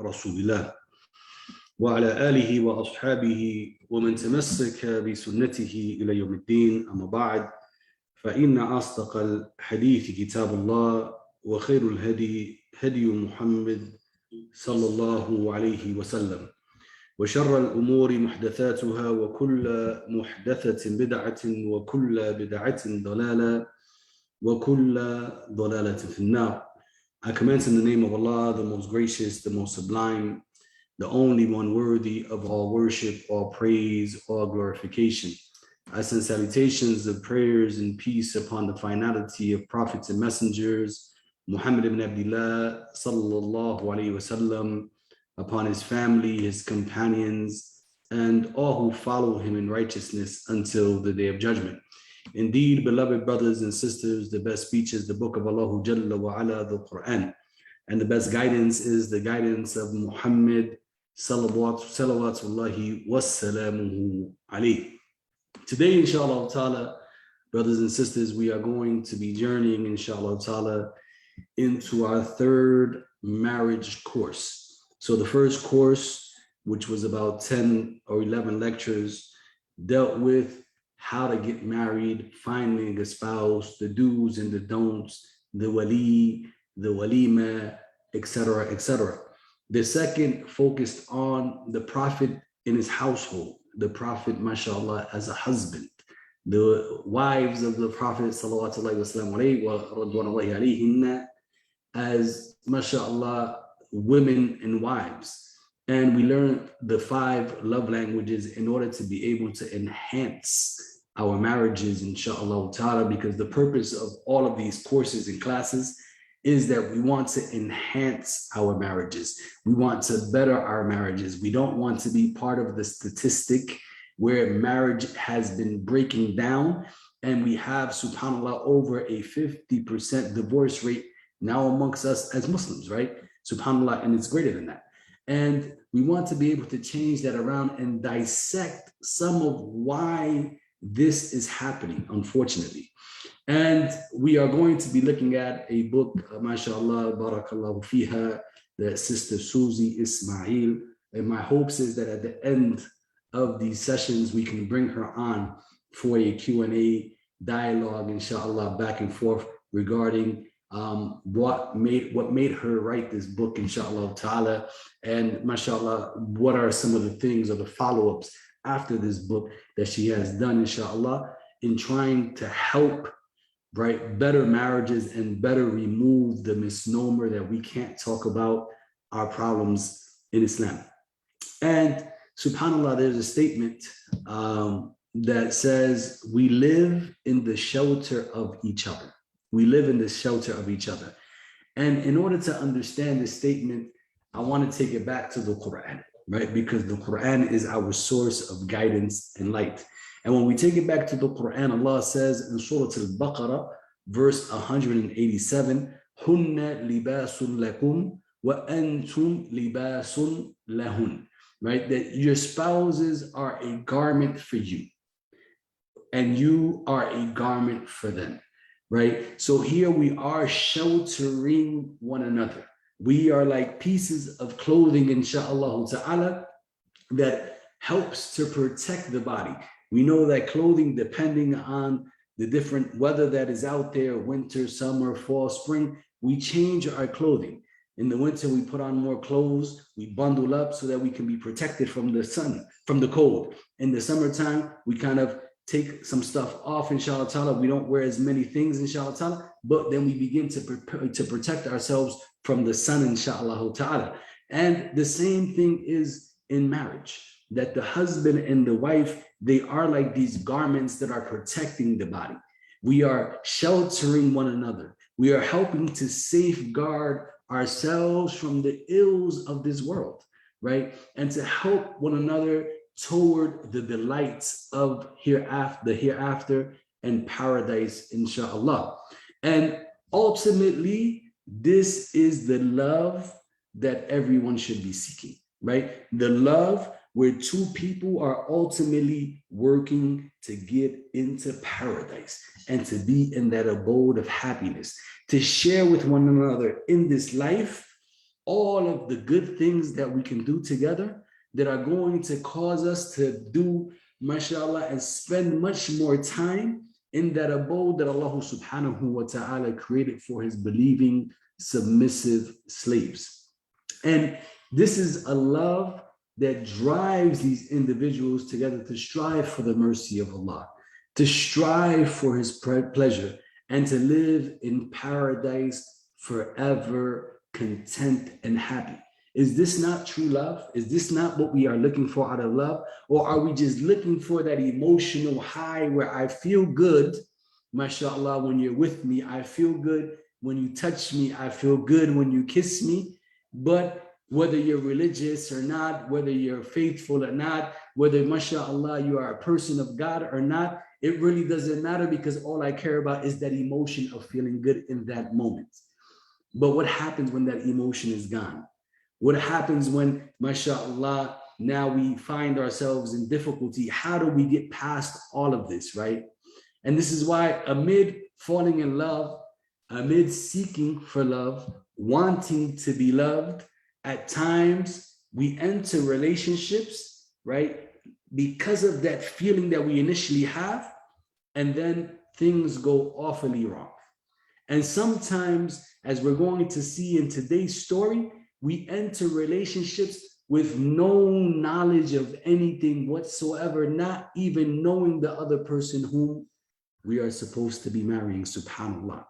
رسول الله وعلى آله وأصحابه ومن تمسك بسنته إلى يوم الدين. أما بعد، فإن أصدق الحديث كتاب الله وخير الهدي هدي محمد صلى الله عليه وسلم وشر الأمور محدثاتها وكل محدثة بدعة وكل بدعة ضلالة وكل ضلالة في النار. I commence in the name of Allah, the most gracious, the most sublime, the only one worthy of all worship, all praise, all glorification. I send salutations of prayers and peace upon the finality of prophets and messengers, Muhammad ibn Abdullah sallallahu alayhi wasallam, upon his family, his companions, and all who follow him in righteousness until the day of judgment. Indeed, beloved brothers and sisters, the best speech is the book of Allah Jalla wa Ala, the Quran. And the best guidance is the guidance of Muhammad salawatullahi wassalamuhu alayhi. Today, inshallah ta'ala, brothers and sisters, we are going to be journeying, inshallah ta'ala, into our third marriage course. So the first course, which was about 10 or 11 lectures, dealt with how to get married, finding a spouse, the do's and the don'ts, the wali, the walima, etc., etc. The second focused on the Prophet in his household, the Prophet, mashallah, as a husband, the wives of the Prophet, sallallahu alayhi wa as, mashallah, women and wives. And we learned the 5 love languages in order to be able to enhance our marriages, inshallah ta'ala, because the purpose of all of these courses and classes is that we want to enhance our marriages. We want to better our marriages. We don't want to be part of the statistic where marriage has been breaking down, and we have, subhanAllah, over a 50% divorce rate now amongst us as Muslims, right? Subhanallah, and it's greater than that. And we want to be able to change that around and dissect some of why this is happening, unfortunately. And we are going to be looking at a book, mashallah, barakallahu fiha, that Sister Susie Ismail. And my hopes is that at the end of these sessions, we can bring her on for a Q&A dialogue, inshallah, back and forth regarding what made her write this book, inshallah ta'ala, and mashallah, what are some of the things or the follow-ups after this book that she has done, inshallah, in trying to help, right, better marriages and better remove the misnomer that we can't talk about our problems in Islam. And subhanallah, there's a statement that says we live in the shelter of each other. We live in the shelter of each other. And in order to understand this statement, I want to take it back to the Quran, right? Because the Quran is our source of guidance and light. And when we take it back to the Quran, Allah says in Surah Al-Baqarah, verse 187, Hunna libasun lakum wa antum libasun lahun, right? That your spouses are a garment for you and you are a garment for them. Right? So here we are sheltering one another. We are like pieces of clothing, inshallah ta'ala, that helps to protect the body. We know that clothing, depending on the different weather that is out there, winter, summer, fall, spring, we change our clothing. In the winter, we put on more clothes, we bundle up so that we can be protected from the sun, from the cold. In the summertime, we kind of take some stuff off, inshallah ta'ala. We don't wear as many things, inshallah ta'ala, but then we begin to prepare to protect ourselves from the sun, inshallah ta'ala. And the same thing is in marriage, that the husband and the wife, they are like these garments that are protecting the body. We are sheltering one another. We are helping to safeguard ourselves from the ills of this world, right? And to help one another toward the delights of the hereafter and paradise, inshallah. And ultimately, this is the love that everyone should be seeking, right? The love where two people are ultimately working to get into paradise and to be in that abode of happiness, to share with one another in this life all of the good things that we can do together that are going to cause us to do, mashallah, and spend much more time in that abode that Allah subhanahu wa ta'ala created for his believing, submissive slaves. And this is a love that drives these individuals together to strive for the mercy of Allah, to strive for his pleasure, and to live in paradise forever, content and happy. Is this not true love? Is this not what we are looking for out of love? Or are we just looking for that emotional high where I feel good, mashallah, when you're with me, I feel good when you touch me, I feel good when you kiss me, but whether you're religious or not, whether you're faithful or not, whether, mashallah, you are a person of God or not, it really doesn't matter, because all I care about is that emotion of feeling good in that moment. But what happens when that emotion is gone? What happens when, mashallah, now we find ourselves in difficulty? How do we get past all of this, right? And this is why amid falling in love, amid seeking for love, wanting to be loved, at times we enter relationships, right? Because of that feeling that we initially have, and then things go awfully wrong. And sometimes, as we're going to see in today's story, we enter relationships with no knowledge of anything whatsoever, not even knowing the other person whom we are supposed to be marrying, subhanAllah.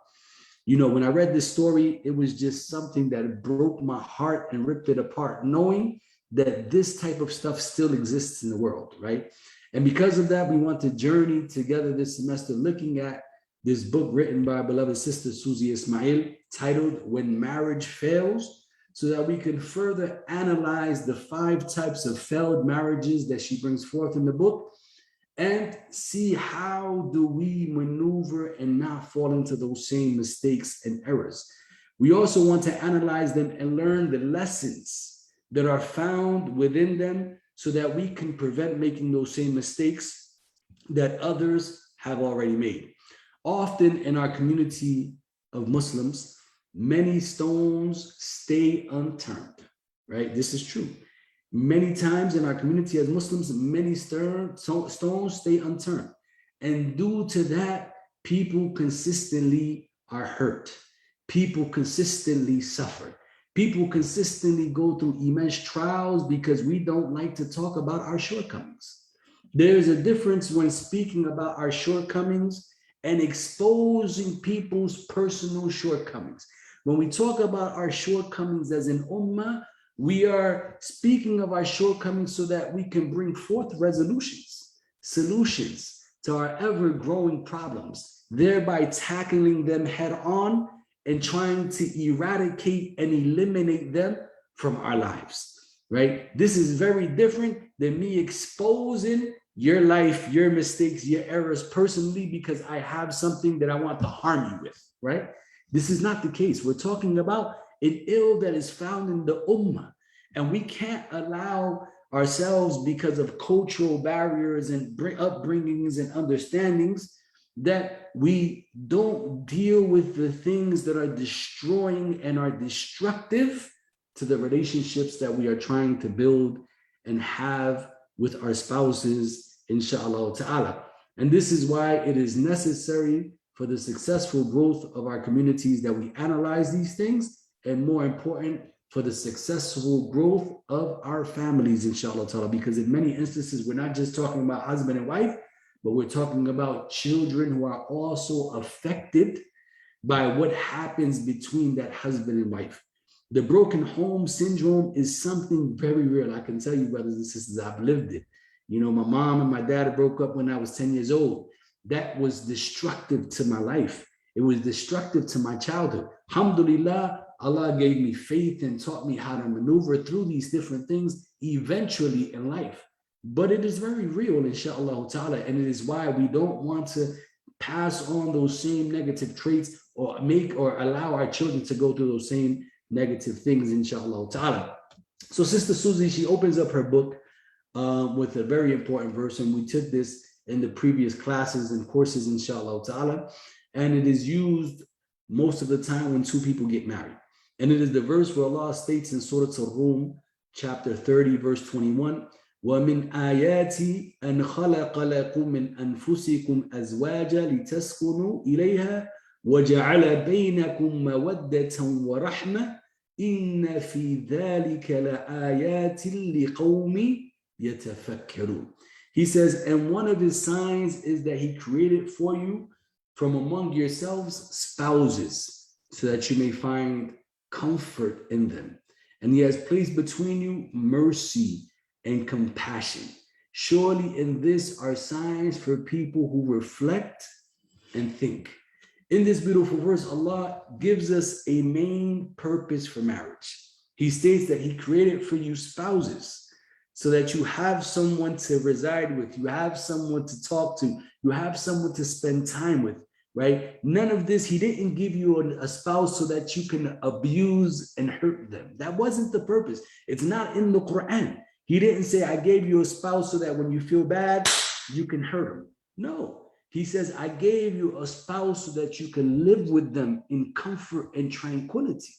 You know, when I read this story, it was just something that broke my heart and ripped it apart, knowing that this type of stuff still exists in the world, right? And because of that, we want to journey together this semester looking at this book written by our beloved sister Susie Ismail, titled When Marriage Fails, so that we can further analyze the 5 types of failed marriages that she brings forth in the book, and see how do we maneuver and not fall into those same mistakes and errors. We also want to analyze them and learn the lessons that are found within them, so that we can prevent making those same mistakes that others have already made. Often in our community of Muslims, many stones stay unturned, right? This is true. Many times in our community as Muslims, many stones stay unturned. And due to that, people consistently are hurt. People consistently suffer. People consistently go through immense trials because we don't like to talk about our shortcomings. There's a difference when speaking about our shortcomings and exposing people's personal shortcomings. When we talk about our shortcomings as an ummah, we are speaking of our shortcomings so that we can bring forth resolutions, solutions to our ever-growing problems, thereby tackling them head on and trying to eradicate and eliminate them from our lives, right? This is very different than me exposing your life, your mistakes, your errors personally because I have something that I want to harm you with, right? This is not the case. We're talking about an ill that is found in the ummah, and we can't allow ourselves, because of cultural barriers and upbringings and understandings, that we don't deal with the things that are destroying and are destructive to the relationships that we are trying to build and have with our spouses, inshallah ta'ala. And this is why it is necessary for the successful growth of our communities that we analyze these things, and more important, for the successful growth of our families, inshallah ta'ala, because in many instances, we're not just talking about husband and wife, but we're talking about children who are also affected by what happens between that husband and wife. The broken home syndrome is something very real. I can tell you, brothers and sisters, I've lived it. You know, my mom and my dad broke up when I was 10 years old. That was destructive to my life. It was destructive to my childhood. Alhamdulillah, Allah gave me faith and taught me how to maneuver through these different things eventually in life. But it is very real, inshallah ta'ala, and it is why we don't want to pass on those same negative traits or make or allow our children to go through those same negative things, inshallah ta'ala. So Sister Susie, she opens up her book with a very important verse, and we took this in the previous classes and courses, inshallah ta'ala, and it is used most of the time when 2 people get married. And it is the verse where Allah states in Surah Al-Rum, chapter 30, verse 21, وَمِنْ آيَاتِ أَنْ خَلَقَ لَكُم مِّنْ أَنفُسِكُمْ أَزْوَاجًا لِتَسْكُنُوا إِلَيْهَا وَجَعَلَ بَيْنَكُم مَّوَدَّةً وَرَحْمَةً إِنَّ فِي ذَلِكَ لَآيَاتٍ لِقَوْمٍ يَتَفَكَّرُونَ. He says, and one of his signs is that he created for you from among yourselves spouses, so that you may find comfort in them. And he has placed between you mercy and compassion. Surely in this are signs for people who reflect and think. In this beautiful verse, Allah gives us a main purpose for marriage. He states that he created for you spouses so that you have someone to reside with, you have someone to talk to, you have someone to spend time with, right? None of this, he didn't give you a spouse so that you can abuse and hurt them. That wasn't the purpose. It's not in the Quran. He didn't say, I gave you a spouse so that when you feel bad, you can hurt them. No. He says, I gave you a spouse so that you can live with them in comfort and tranquility.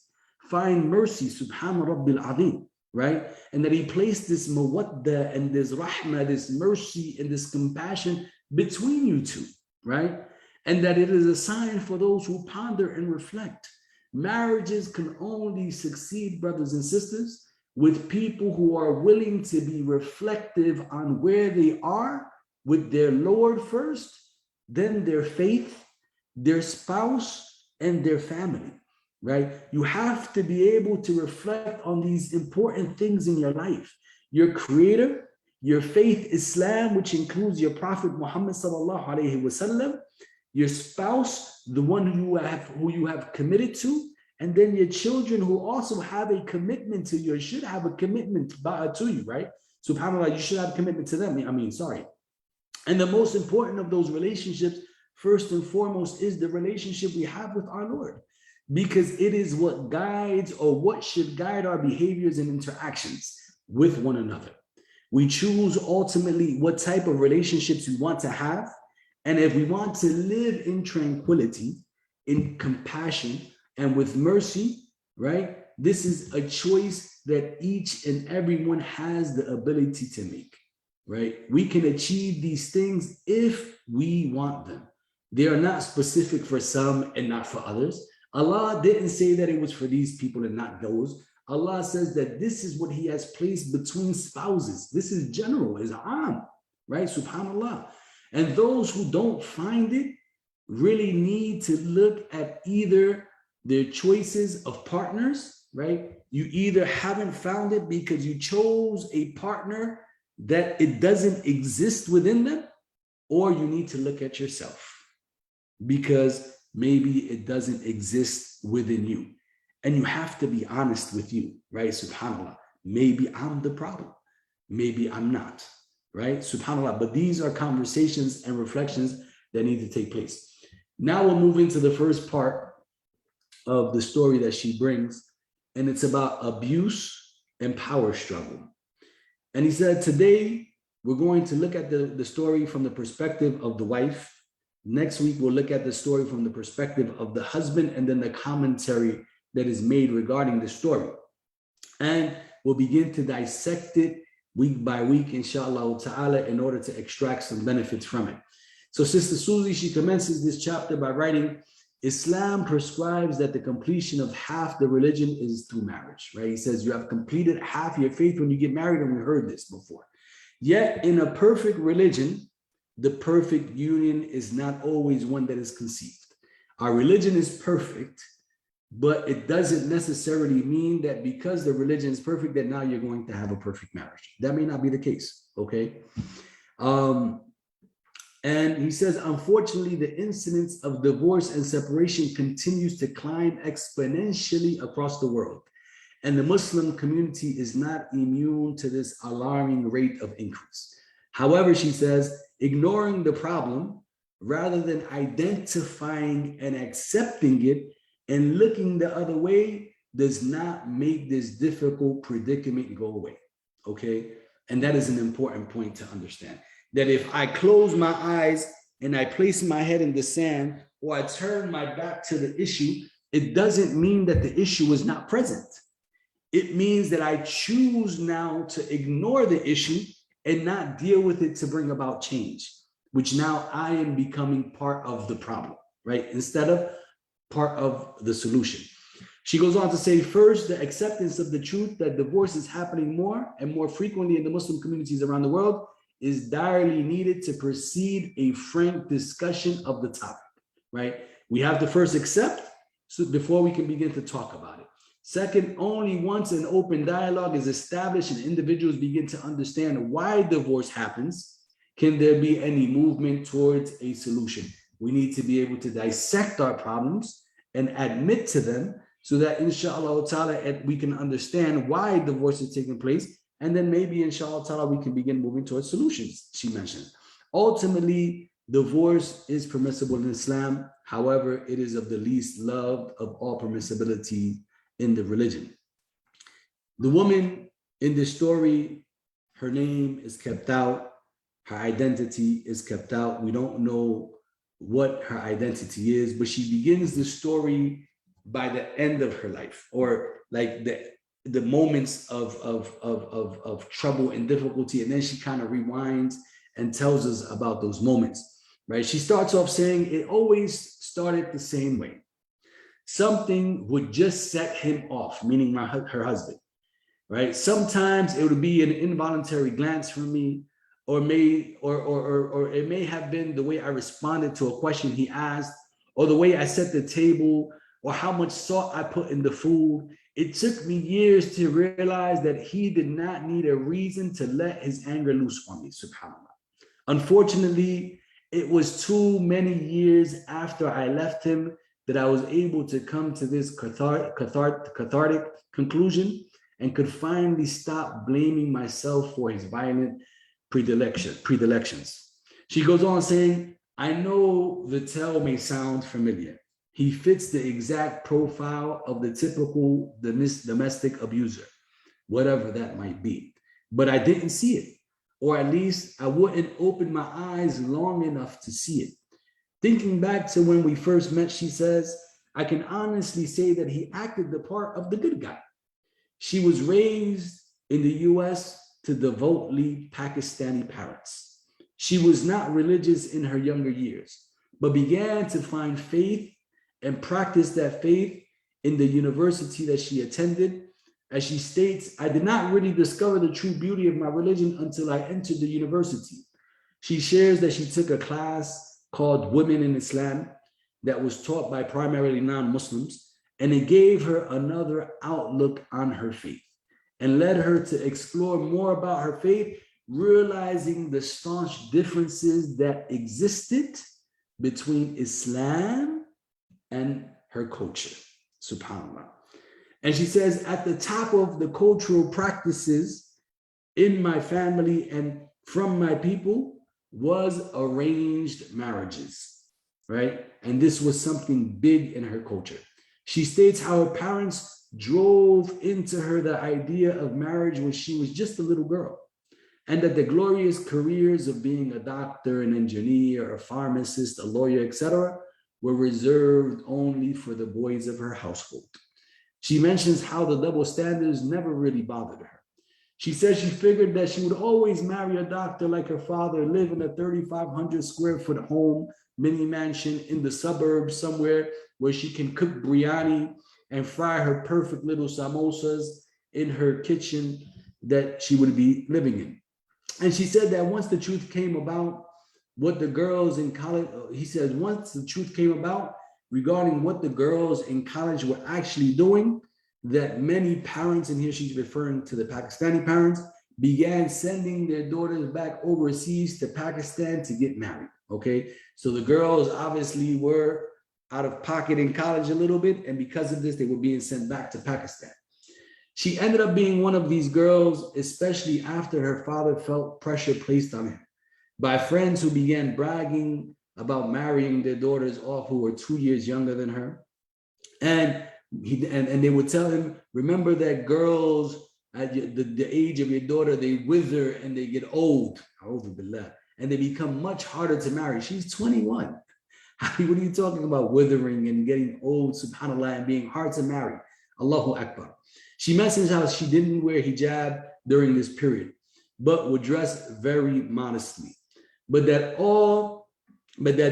Find mercy, subhana rabbil azim, right? And that he placed this mawadda and this rahmah, this mercy and this compassion between you two, right? And that it is a sign for those who ponder and reflect. Marriages can only succeed, brothers and sisters, with people who are willing to be reflective on where they are with their Lord first, then their faith, their spouse, and their family, right? You have to be able to reflect on these important things in your life. Your creator, your faith, Islam, which includes your Prophet Muhammad sallallahu alaihi wasallam, your spouse, the one who you have committed to, and then your children who also have a commitment to you, should have a commitment to you, right? SubhanAllah, you should have a commitment to them. And the most important of those relationships, first and foremost, is the relationship we have with our Lord, because it is what guides or what should guide our behaviors and interactions with one another. We choose ultimately what type of relationships we want to have. And if we want to live in tranquility, in compassion, and with mercy, right? This is a choice that each and everyone has the ability to make. Right? We can achieve these things if we want them. They are not specific for some and not for others. Allah didn't say that it was for these people and not those. Allah says that this is what he has placed between spouses. This is general, is am, right? SubhanAllah. And those who don't find it really need to look at either their choices of partners, right? You either haven't found it because you chose a partner that it doesn't exist within them, or you need to look at yourself because maybe it doesn't exist within you. And you have to be honest with you, right? SubhanAllah. Maybe I'm the problem. Maybe I'm not, right? SubhanAllah. But these are conversations and reflections that need to take place. Now we'll move into the first part of the story that she brings, and it's about abuse and power struggle. And he said, today, we're going to look at the story from the perspective of the wife. Next week, we'll look at the story from the perspective of the husband, and then the commentary that is made regarding the story. And we'll begin to dissect it week by week, inshallah ta'ala, in order to extract some benefits from it. So Sister Susie, she commences this chapter by writing, Islam prescribes that the completion of half the religion is through marriage, right? He says you have completed half your faith when you get married, and we heard this before. Yet in a perfect religion, the perfect union is not always one that is conceived. Our religion is perfect, but it doesn't necessarily mean that because the religion is perfect that now you're going to have a perfect marriage. That may not be the case, okay? And he says, unfortunately, the incidence of divorce and separation continues to climb exponentially across the world. And the Muslim community is not immune to this alarming rate of increase. However, she says, ignoring the problem rather than identifying and accepting it and looking the other way does not make this difficult predicament go away, okay? And that is an important point to understand. That if I close my eyes and I place my head in the sand, or I turn my back to the issue, it doesn't mean that the issue is not present. It means that I choose now to ignore the issue and not deal with it to bring about change, which now I am becoming part of the problem, right? Instead of part of the solution. She goes on to say, first, the acceptance of the truth that divorce is happening more and more frequently in the Muslim communities around the world is direly needed to precede a frank discussion of the topic, right? We have to first accept so before we can begin to talk about it. Second, only once an open dialogue is established and individuals begin to understand why divorce happens, can there be any movement towards a solution. We need to be able to dissect our problems and admit to them so that inshallah ta'ala we can understand why divorce is taking place, and then maybe inshallah ta'ala we can begin moving towards solutions, she mentioned. Ultimately, divorce is permissible in Islam. However, it is of the least loved of all permissibility in the religion. The woman in this story, her name is kept out, her identity is kept out. We don't know what her identity is, but she begins the story by the end of her life, or like the moments of trouble and difficulty, and then she kind of rewinds and tells us about those moments, right? She starts off saying it always started the same way. Something would just set him off, meaning her husband, right? Sometimes it would be an involuntary glance from me, or it may have been the way I responded to a question he asked, or the way I set the table, or how much salt I put in the food. It took me years to realize that he did not need a reason to let his anger loose on me, subhanAllah. Unfortunately, it was too many years after I left him that I was able to come to this cathartic conclusion and could finally stop blaming myself for his violent predilections. She goes on saying, I know the tale may sound familiar. He fits the exact profile of the typical domestic abuser, whatever that might be. But I didn't see it, or at least I wouldn't open my eyes long enough to see it. Thinking back to when we first met, she says, I can honestly say that he acted the part of the good guy. She was raised in the US to devotedly Pakistani parents. She was not religious in her younger years, but began to find faith and practice that faith in the university that she attended. As she states, I did not really discover the true beauty of my religion until I entered the university. She shares that she took a class called Women in Islam that was taught by primarily non-Muslims, and it gave her another outlook on her faith and led her to explore more about her faith, realizing the staunch differences that existed between Islam and her culture, subhanAllah. And she says, at the top of the cultural practices in my family and from my people was arranged marriages, right? And this was something big in her culture. She states how her parents drove into her the idea of marriage when she was just a little girl, and that the glorious careers of being a doctor, an engineer, a pharmacist, a lawyer, etc., were reserved only for the boys of her household. She mentions how the double standards never really bothered her. She says she figured that she would always marry a doctor like her father, live in a 3,500 square foot home, mini mansion in the suburbs somewhere where she can cook biryani and fry her perfect little samosas in her kitchen that she would be living in. And she said that once the truth came about, what the girls in college, he says, once the truth came about regarding what the girls in college were actually doing, that many parents, and here she's referring to the Pakistani parents, began sending their daughters back overseas to Pakistan to get married, okay? So the girls obviously were out of pocket in college a little bit, and because of this, they were being sent back to Pakistan. She ended up being one of these girls, especially after her father felt pressure placed on him by friends who began bragging about marrying their daughters off who were 2 years younger than her. And they would tell him, remember that girls at the age of your daughter, they wither and they get old, and they become much harder to marry. She's 21. What are you talking about? Withering and getting old, subhanAllah, and being hard to marry. Allahu Akbar. She mentions how she didn't wear hijab during this period, but would dress very modestly. But that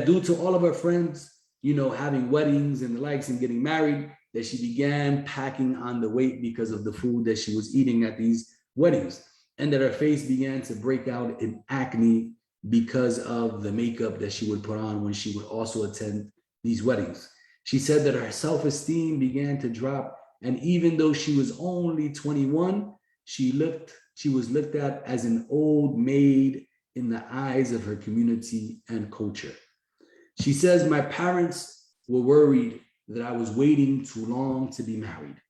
due to all of her friends, having weddings and the likes and getting married, that she began packing on the weight because of the food that she was eating at these weddings, and that her face began to break out in acne because of the makeup that she would put on when she would also attend these weddings. She said that her self-esteem began to drop, and even though she was only 21, she was looked at as an old maid in the eyes of her community and culture. She says, my parents were worried that I was waiting too long to be married,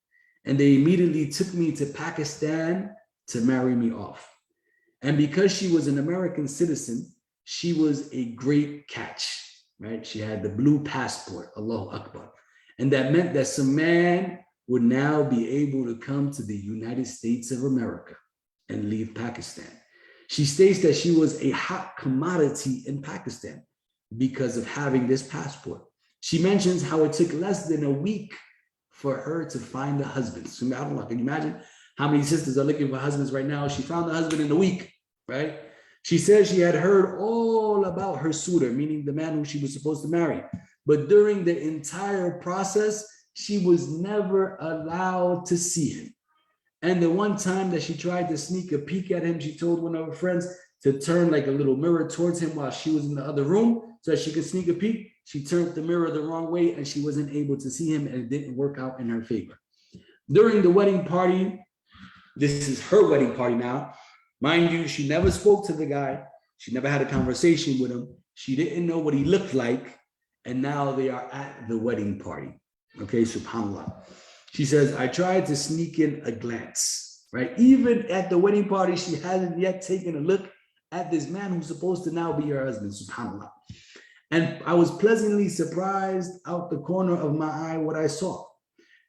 and they immediately took me to Pakistan to marry me off. And because she was an American citizen, she was a great catch, right? She had the blue passport, Allahu Akbar. And that meant that some man would now be able to come to the United States of America and leave Pakistan. She states that she was a hot commodity in Pakistan because of having this passport. She mentions how it took less than a week for her to find a husband. So I don't know, can you imagine how many sisters are looking for husbands right now? She found a husband in a week, right? She says she had heard all about her suitor, meaning the man who she was supposed to marry. But during the entire process, she was never allowed to see him. And the one time that she tried to sneak a peek at him, she told one of her friends to turn like a little mirror towards him while she was in the other room so that she could sneak a peek. She turned the mirror the wrong way and she wasn't able to see him, and it didn't work out in her favor. During the wedding party, this is her wedding party now. Mind you, she never spoke to the guy. She never had a conversation with him. She didn't know what he looked like. And now they are at the wedding party. Okay, subhanAllah. She says, I tried to sneak in a glance, right? Even at the wedding party, she hasn't yet taken a look at this man who's supposed to now be her husband, subhanAllah. And I was pleasantly surprised out the corner of my eye what I saw.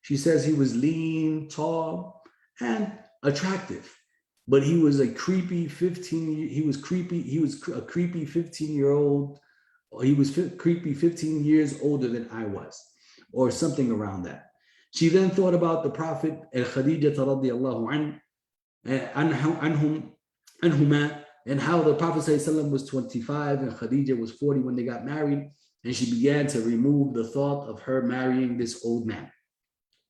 She says he was lean, tall, and attractive, but he was a creepy 15 years older than I was, or something around that. She then thought about the Prophet and Khadija radiallahu anhuma, and how the Prophet ﷺ was 25 and Khadija was 40 when they got married, and she began to remove the thought of her marrying this old man.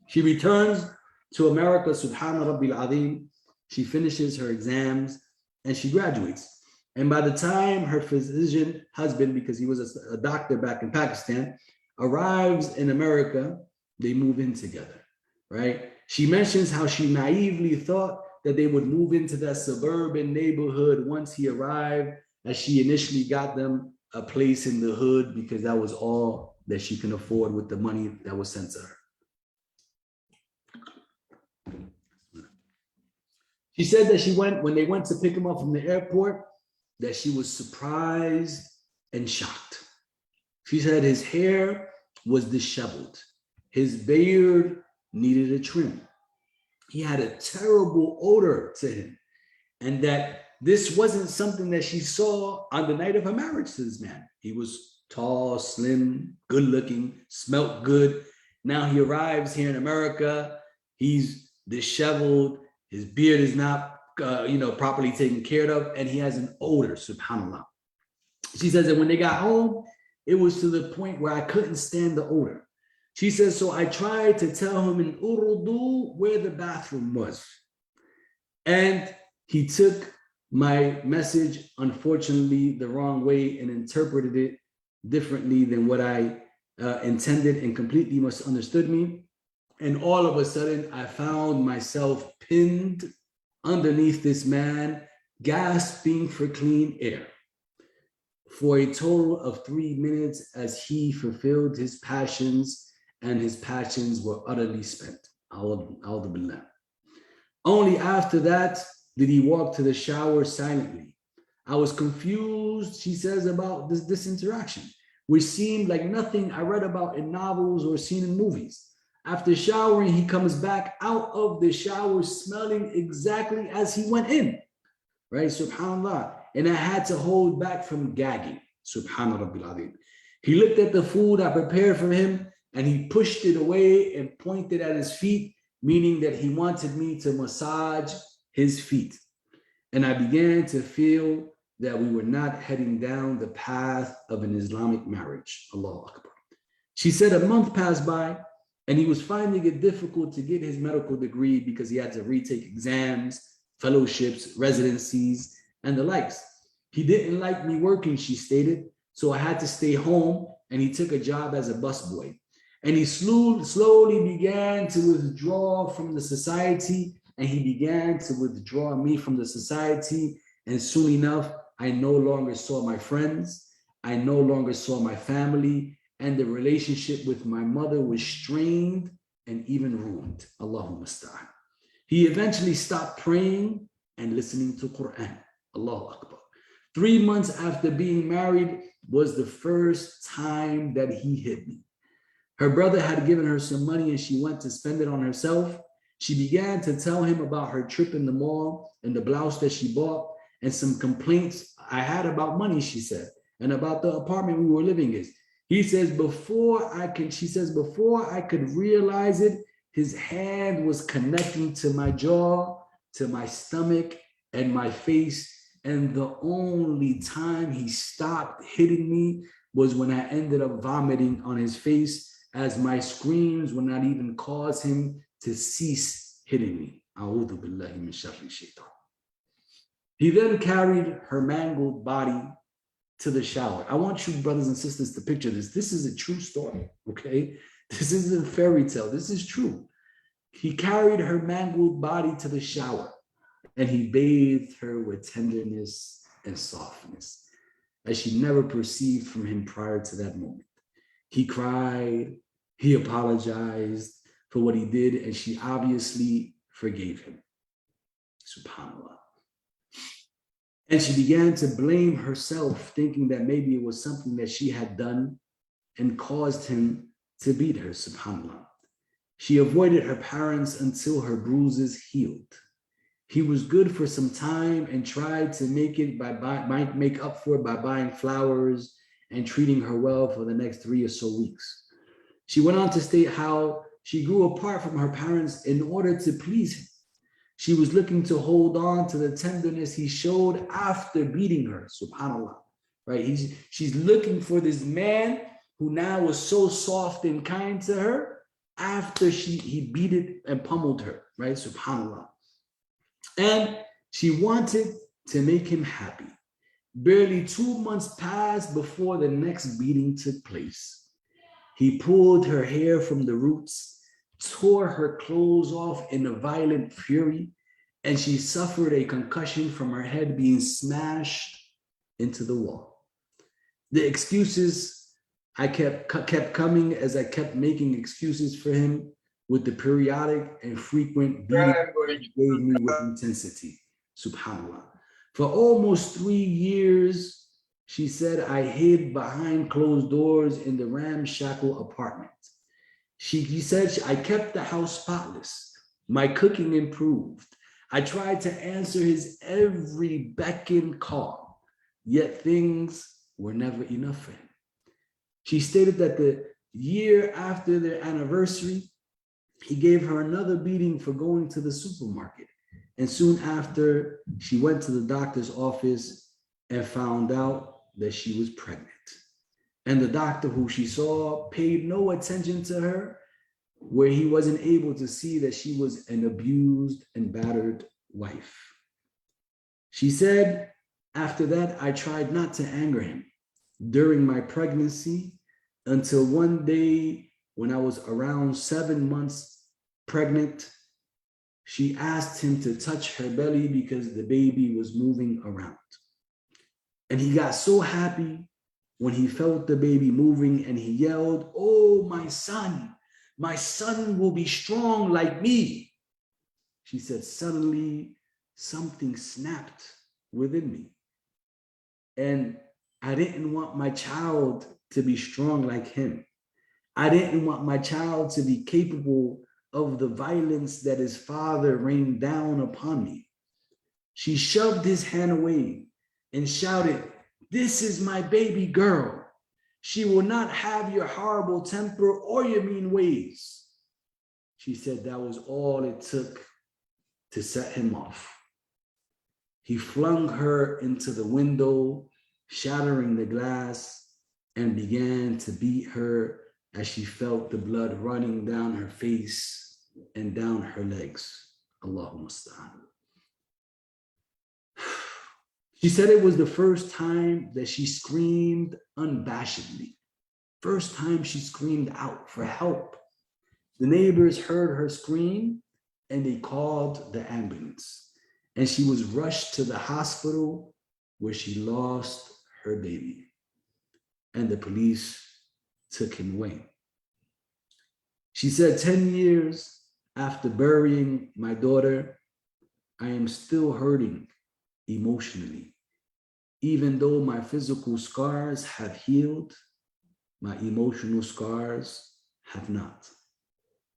She returns to America, Subhana Rabbil Azim. She finishes her exams and she graduates. And by the time her physician husband, because he was a doctor back in Pakistan, arrives in America, they move in together, right? She mentions how she naively thought that they would move into that suburban neighborhood once he arrived, as she initially got them a place in the hood because that was all that she can afford with the money that was sent to her. She said that when they went to pick him up from the airport, that she was surprised and shocked. She said his hair was disheveled. His beard needed a trim. He had a terrible odor to him. And that this wasn't something that she saw on the night of her marriage to this man. He was tall, slim, good looking, smelt good. Now he arrives here in America. He's disheveled. His beard is not, properly taken care of, and he has an odor, subhanAllah. She says that when they got home, it was to the point where I couldn't stand the odor. She says, so I tried to tell him in Urdu where the bathroom was. And he took my message, unfortunately, the wrong way and interpreted it differently than what I intended, and completely misunderstood me. And all of a sudden, I found myself pinned underneath this man, gasping for clean air for a total of 3 minutes as he fulfilled his passions, and his passions were utterly spent. A'udhu billah. Only after that did he walk to the shower silently. I was confused, she says, about this interaction, which seemed like nothing I read about in novels or seen in movies. After showering, he comes back out of the shower smelling exactly as he went in, right? Subhanallah. And I had to hold back from gagging. Subhanallah Rabbil Azim. He looked at the food I prepared for him and he pushed it away and pointed at his feet, meaning that he wanted me to massage his feet. And I began to feel that we were not heading down the path of an Islamic marriage. Allahu Akbar. She said a month passed by and he was finding it difficult to get his medical degree because he had to retake exams, fellowships, residencies, and the likes. He didn't like me working, she stated, so I had to stay home, and he took a job as a busboy. And he slowly began to withdraw from the society, and he began to withdraw me from the society. And soon enough, I no longer saw my friends. I no longer saw my family, and the relationship with my mother was strained and even ruined. Allahumma musta'an. He eventually stopped praying and listening to Quran. Allahu Akbar. 3 months after being married was the first time that he hit me. Her brother had given her some money and she went to spend it on herself. She began to tell him about her trip in the mall and the blouse that she bought and some complaints I had about money, she said, and about the apartment we were living in. He says, before I could realize it, his hand was connecting to my jaw, to my stomach, and my face. And the only time he stopped hitting me was when I ended up vomiting on his face, as my screams would not even cause him to cease hitting me. A'udhu billahi min sharri shaitan. He then carried her mangled body to the shower. I want you, brothers and sisters, to picture this. This is a true story, okay? This isn't a fairy tale. This is true. He carried her mangled body to the shower, and he bathed her with tenderness and softness, as she never perceived from him prior to that moment. He cried, he apologized for what he did, and she obviously forgave him. SubhanAllah. And she began to blame herself, thinking that maybe it was something that she had done and caused him to beat her, SubhanAllah. She avoided her parents until her bruises healed. He was good for some time and tried to make up for it by buying flowers and treating her well for the next 3 or so weeks. She went on to state how she grew apart from her parents in order to please him. She was looking to hold on to the tenderness he showed after beating her, subhanAllah, right? She's looking for this man who now was so soft and kind to her after he beat it and pummeled her, right? SubhanAllah. And she wanted to make him happy. Barely 2 months passed before the next beating took place. He pulled her hair from the roots, tore her clothes off in a violent fury, and she suffered a concussion from her head being smashed into the wall. The excuses I kept coming as I kept making excuses for him with the periodic and frequent beating he gave me with intensity. SubhanAllah. For almost 3 years, she said, I hid behind closed doors in the ramshackle apartment. He said, I kept the house spotless. My cooking improved. I tried to answer his every beck and call, yet things were never enough for him. She stated that the year after their anniversary, he gave her another beating for going to the supermarket. And soon after, she went to the doctor's office and found out that she was pregnant. And the doctor who she saw paid no attention to her, where he wasn't able to see that she was an abused and battered wife. She said, after that, I tried not to anger him during my pregnancy until one day when I was around 7 months pregnant, she asked him to touch her belly because the baby was moving around. And he got so happy when he felt the baby moving and he yelled, oh, my son will be strong like me. She said, suddenly something snapped within me. And I didn't want my child to be strong like him. I didn't want my child to be capable of the violence that his father rained down upon me. She shoved his hand away and shouted, this is my baby girl. She will not have your horrible temper or your mean ways. She said that was all it took to set him off. He flung her into the window, shattering the glass, and began to beat her as she felt the blood running down her face and down her legs. Allahu musta'an. She said it was the first time that she screamed unabashedly. First time she screamed out for help. The neighbors heard her scream and they called the ambulance. And she was rushed to the hospital where she lost her baby. And the police took him away. She said, 10 years after burying my daughter, I am still hurting emotionally. Even though my physical scars have healed, my emotional scars have not.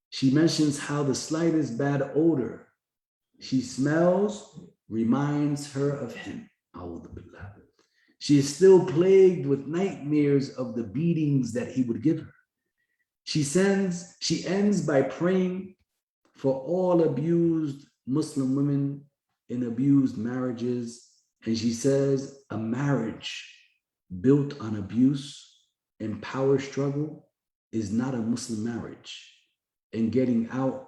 She mentions how the slightest bad odor she smells reminds her of him. She is still plagued with nightmares of the beatings that he would give her. She ends by praying for all abused Muslim women in abused marriages. And she says, a marriage built on abuse and power struggle is not a Muslim marriage. And getting out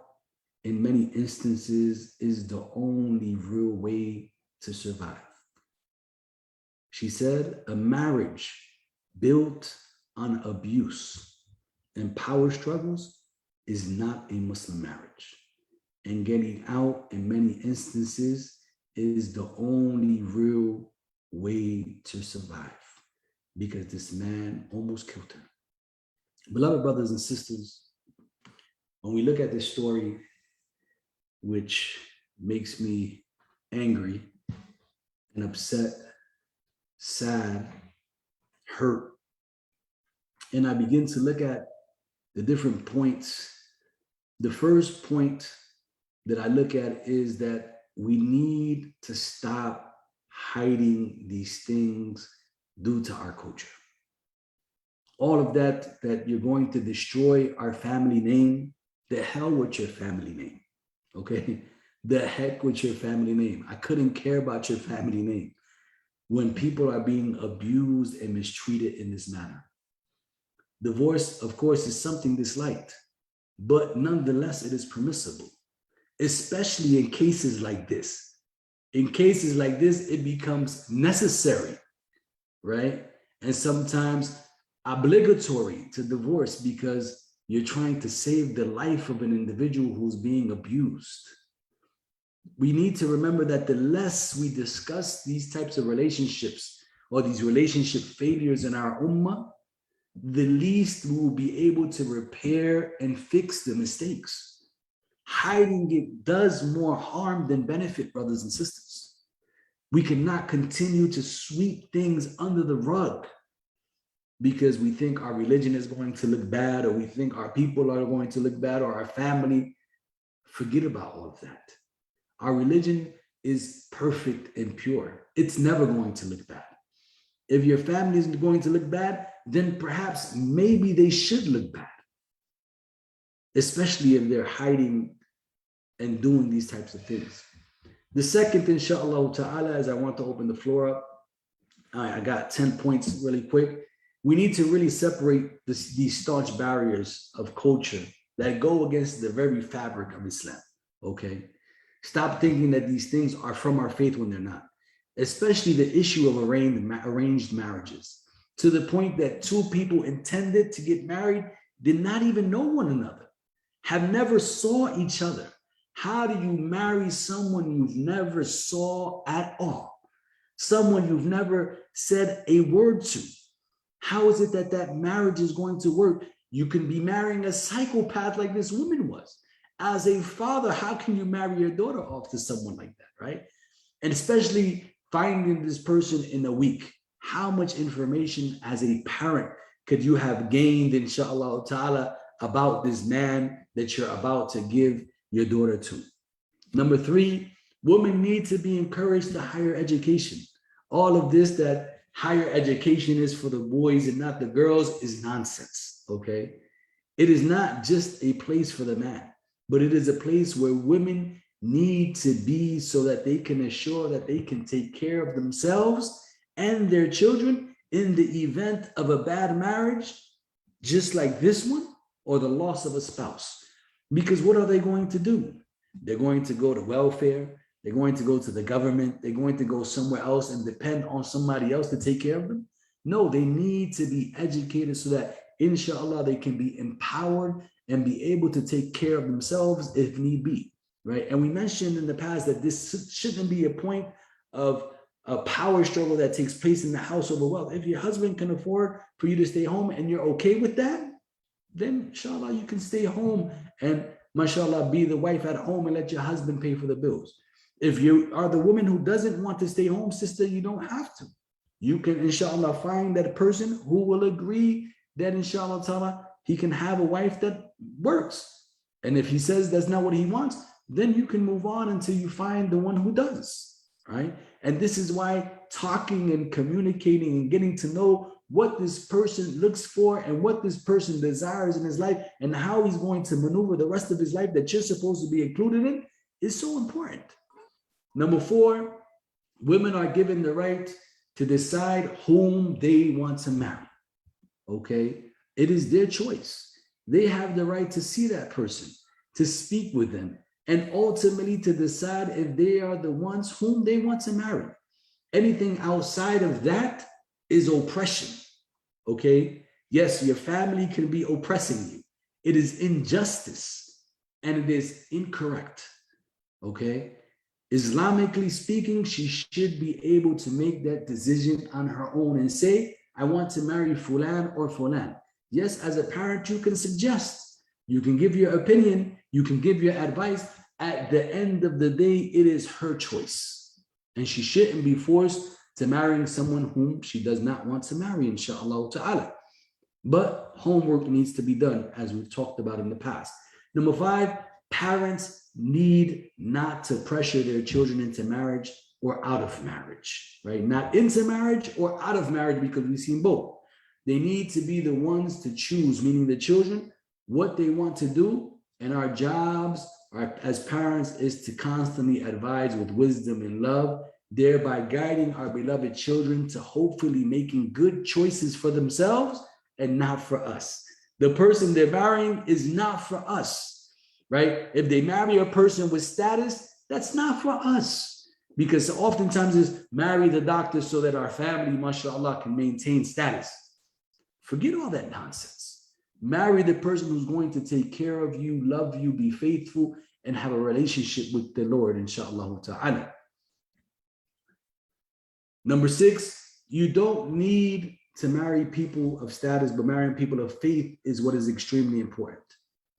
in many instances is the only real way to survive. She said, a marriage built on abuse and power struggles is not a Muslim marriage. And getting out in many instances is the only real way to survive, because this man almost killed her. Beloved brothers and sisters, when we look at this story, which makes me angry and upset, sad, hurt, and I begin to look at the different points, the first point that I look at is that we need to stop hiding these things due to our culture. All of that you're going to destroy our family name, the hell with your family name, okay? The heck with your family name. I couldn't care about your family name when people are being abused and mistreated in this manner. Divorce, of course, is something disliked, but nonetheless, it is permissible, especially in cases like this. In cases like this, it becomes necessary, right? And sometimes obligatory to divorce because you're trying to save the life of an individual who's being abused. We need to remember that the less we discuss these types of relationships or these relationship failures in our ummah, the least we will be able to repair and fix the mistakes. Hiding it does more harm than benefit, brothers and sisters. We cannot continue to sweep things under the rug because we think our religion is going to look bad, or we think our people are going to look bad, or our family. Forget about all of that. Our religion is perfect and pure. It's never going to look bad. If your family isn't going to look bad, then perhaps maybe they should look bad, especially if they're hiding and doing these types of things. The second, inshallah ta'ala, as I want to open the floor up, I got 10 points really quick. We need to really separate these staunch barriers of culture that go against the very fabric of Islam, okay? Stop thinking that these things are from our faith when they're not, especially the issue of arranged marriages, to the point that two people intended to get married did not even know one another, have never saw each other. How do you marry someone you've never saw at all? Someone you've never said a word to? How is it that that marriage is going to work? You can be marrying a psychopath like this woman was. As a father, how can you marry your daughter off to someone like that, right? And especially finding this person in a week. How much information as a parent could you have gained, inshallah ta'ala, about this man that you're about to give your daughter to? Number 3, women need to be encouraged to higher education. All of this that higher education is for the boys and not the girls is nonsense, okay? It is not just a place for the man, but it is a place where women need to be so that they can assure that they can take care of themselves and their children in the event of a bad marriage, just like this one, or the loss of a spouse. Because what are they going to do? They're going to go to welfare. They're going to go to the government. They're going to go somewhere else and depend on somebody else to take care of them. No, they need to be educated so that, inshallah, they can be empowered and be able to take care of themselves if need be, right? And we mentioned in the past that this shouldn't be a point of a power struggle that takes place in the house over wealth. If your husband can afford for you to stay home and you're okay with that, then inshallah, you can stay home and mashallah, be the wife at home and let your husband pay for the bills. If you are the woman who doesn't want to stay home, sister, you don't have to. You can inshallah find that person who will agree that inshallah ta'ala, he can have a wife that works. And if he says that's not what he wants, then you can move on until you find the one who does, right? And this is why talking and communicating and getting to know what this person looks for and what this person desires in his life and how he's going to maneuver the rest of his life that you're supposed to be included in is so important. Number 4, women are given the right to decide whom they want to marry, okay? It is their choice. They have the right to see that person, to speak with them, and ultimately to decide if they are the ones whom they want to marry. Anything outside of that is oppression, okay? Yes, your family can be oppressing you. It is injustice and it is incorrect, okay? Islamically speaking, she should be able to make that decision on her own and say, I want to marry Fulan or Fulan. Yes, as a parent, you can suggest, you can give your opinion, you can give your advice. At the end of the day, it is her choice. And she shouldn't be forced to marrying someone whom she does not want to marry, inshallah ta'ala. But homework needs to be done, as we've talked about in the past. Number 5, parents need not to pressure their children into marriage or out of marriage, right? Not into marriage or out of marriage, because we've seen both. They need to be the ones to choose, meaning the children, what they want to do. And our jobs as parents is to constantly advise with wisdom and love, thereby guiding our beloved children to hopefully making good choices for themselves and not for us. The person they're marrying is not for us, right? If they marry a person with status, that's not for us, because oftentimes it's marry the doctor so that our family, mashallah, can maintain status. Forget all that nonsense. Marry the person who's going to take care of you, love you, be faithful, and have a relationship with the Lord, inshallah ta'ala. Number 6, you don't need to marry people of status, but marrying people of faith is what is extremely important.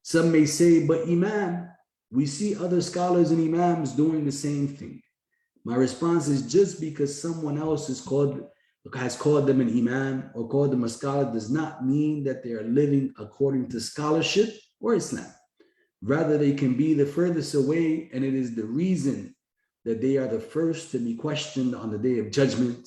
Some may say, but Imam, we see other scholars and Imams doing the same thing. My response is, just because someone else has called them an Imam or called them a scholar does not mean that they are living according to scholarship or Islam. Rather, they can be the furthest away, and it is the reason that they are the first to be questioned on the day of judgment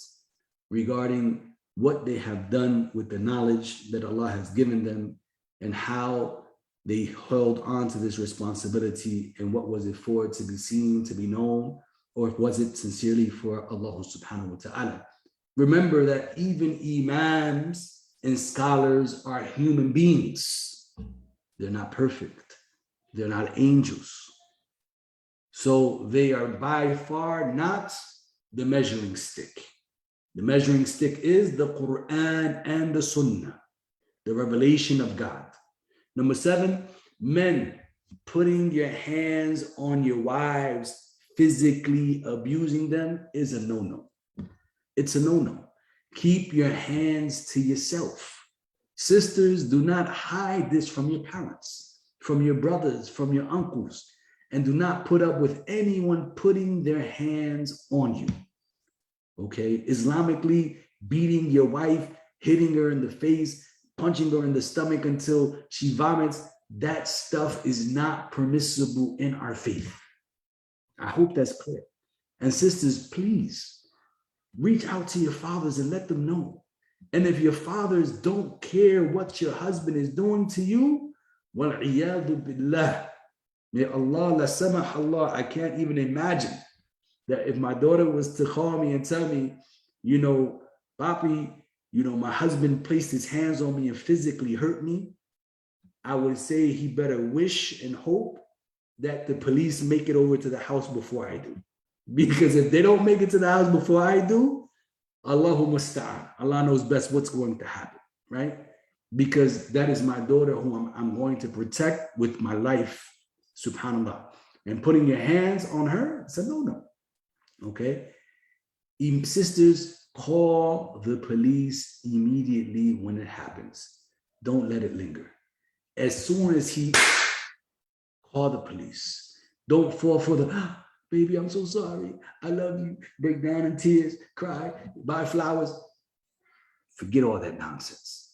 regarding what they have done with the knowledge that Allah has given them and how they held on to this responsibility, and what was it for, to be seen, to be known, or was it sincerely for Allah subhanahu wa ta'ala. Remember that even Imams and scholars are human beings. They're not perfect. They're not angels. So they are by far not the measuring stick. The measuring stick is the Quran and the Sunnah, the revelation of God. Number 7, men, putting your hands on your wives, physically abusing them is a no-no. It's a no-no. Keep your hands to yourself. Sisters, do not hide this from your parents, from your brothers, from your uncles, and do not put up with anyone putting their hands on you. Okay? Islamically, beating your wife, hitting her in the face, punching her in the stomach until she vomits, that stuff is not permissible in our faith. I hope that's clear. And sisters, please, Reach out to your fathers and let them know. And if your fathers don't care what your husband is doing to you, وَالْعِيَاذُ بِاللَّهِ, may Allah, la samah Allah, I can't even imagine that if my daughter was to call me and tell me, Papi, my husband placed his hands on me and physically hurt me, I would say he better wish and hope that the police make it over to the house before I do. Because if they don't make it to the house before I do, Allahu musta'an, Allah knows best what's going to happen, right? Because that is my daughter who I'm going to protect with my life, subhanAllah. And putting your hands on her, it's a no. Okay? Sisters, call the police immediately when it happens. Don't let it linger. As soon as he, call the police. Don't fall for the, baby, I'm so sorry. I love you. Break down in tears, cry, buy flowers. Forget all that nonsense.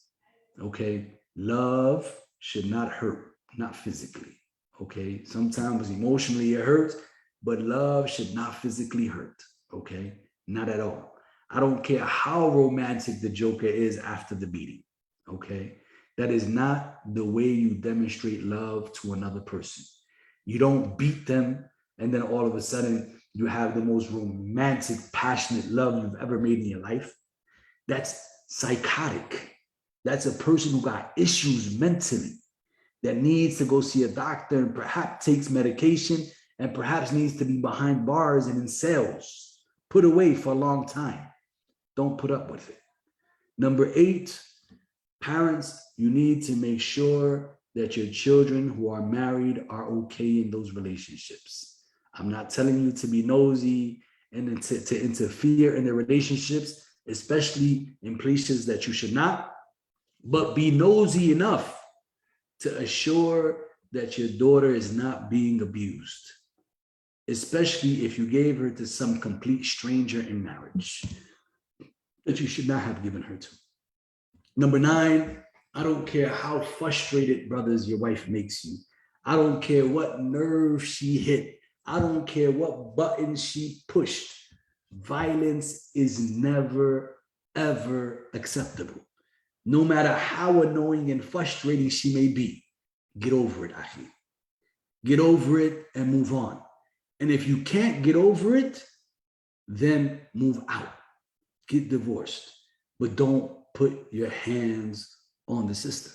Okay? Love should not hurt, not physically. Okay? Sometimes emotionally it hurts, but love should not physically hurt. Okay? Not at all. I don't care how romantic the joker is after the beating. Okay? That is not the way you demonstrate love to another person. You don't beat them and then all of a sudden you have the most romantic, passionate love you've ever made in your life. That's psychotic. That's a person who got issues mentally that needs to go see a doctor and perhaps takes medication and perhaps needs to be behind bars and in cells, put away for a long time. Don't put up with it. Number 8, parents, you need to make sure that your children who are married are okay in those relationships. I'm not telling you to be nosy and to interfere in the relationships, especially in places that you should not, but be nosy enough to assure that your daughter is not being abused, especially if you gave her to some complete stranger in marriage that you should not have given her to. Number 9, I don't care how frustrated, brothers, your wife makes you. I don't care what nerve she hit. I don't care what button she pushed. Violence is never, ever acceptable. No matter how annoying and frustrating she may be, get over it, Akhi. Get over it and move on. And if you can't get over it, then move out. Get divorced. But don't put your hands on the sister.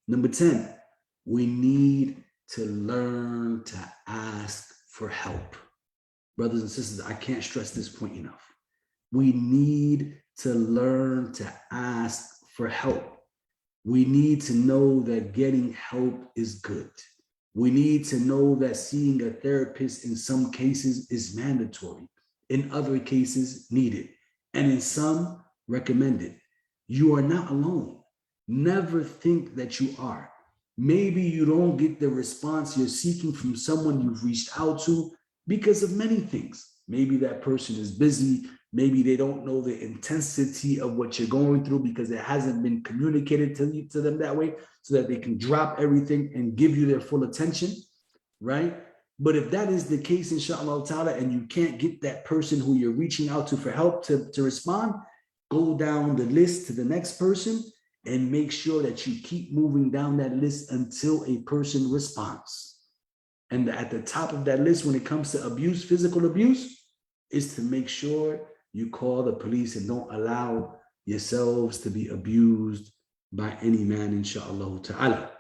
Number 10, we need to learn to ask for help. Brothers and sisters, I can't stress this point enough. We need to learn to ask for help. We need to know that getting help is good. We need to know that seeing a therapist in some cases is mandatory, in other cases needed, and in some recommended. You are not alone. Never think that you are. Maybe you don't get the response you're seeking from someone you've reached out to because of many things. Maybe that person is busy. Maybe they don't know the intensity of what you're going through because it hasn't been communicated to them that way so that they can drop everything and give you their full attention, right? But if that is the case, inshallah ta'ala, and you can't get that person who you're reaching out to for help to respond, go down the list to the next person and make sure that you keep moving down that list until a person responds. And at the top of that list, when it comes to abuse, physical abuse, is to make sure you call the police and don't allow yourselves to be abused by any man, inshallah ta'ala.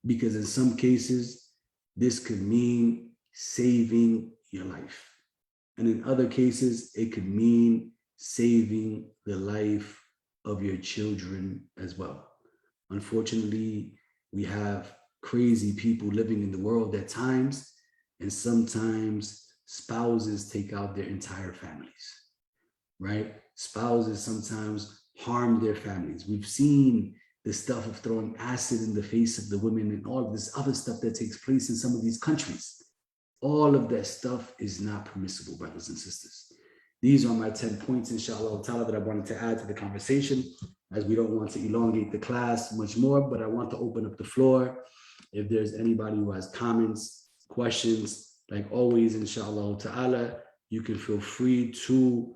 Because in some cases, this could mean saving your life. And in other cases, it could mean saving the life of your children as well. Unfortunately, we have crazy people living in the world at times, and sometimes spouses take out their entire families, right? Spouses sometimes harm their families. We've seen the stuff of throwing acid in the face of the women and all of this other stuff that takes place in some of these countries. All of that stuff is not permissible, brothers and sisters. These are my 10 points, inshallah ta'ala, that I wanted to add to the conversation, as we don't want to elongate the class much more, but I want to open up the floor. If there's anybody who has comments, questions, like always, inshallah ta'ala, you can feel free to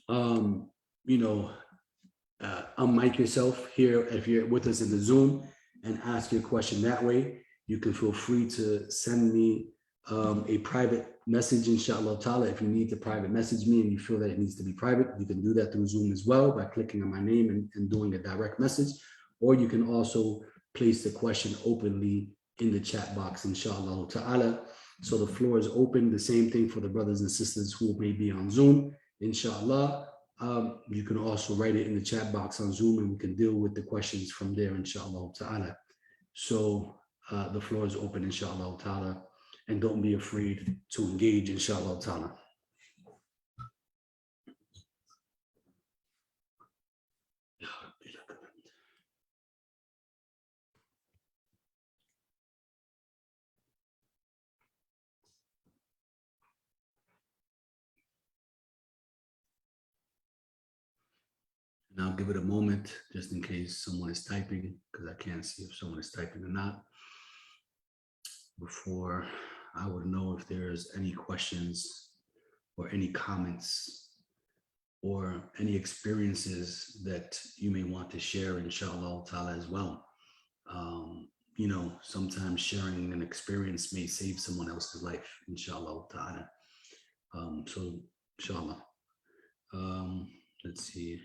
you know, unmic yourself here if you're with us in the Zoom and ask your question that way. You can feel free to send me a private message, inshallah ta'ala. If you need to private message me and you feel that it needs to be private, you can do that through Zoom as well by clicking on my name and doing a direct message. Or you can also place the question openly in the chat box, inshallah ta'ala. So the floor is open. The same thing for the brothers and sisters who may be on Zoom, inshallah. You can also write it in the chat box on Zoom and we can deal with the questions from there, inshallah ta'ala. So the floor is open, inshallah ta'ala, and don't be afraid to engage, inshallah ta'ala. And I'll give it a moment just in case someone is typing, because I can't see if someone is typing or not, before I would know if there's any questions or any comments or any experiences that you may want to share, inshallah ta'ala, as well. You know, sometimes sharing an experience may save someone else's life, inshallah ta'ala. So, inshallah. Let's see.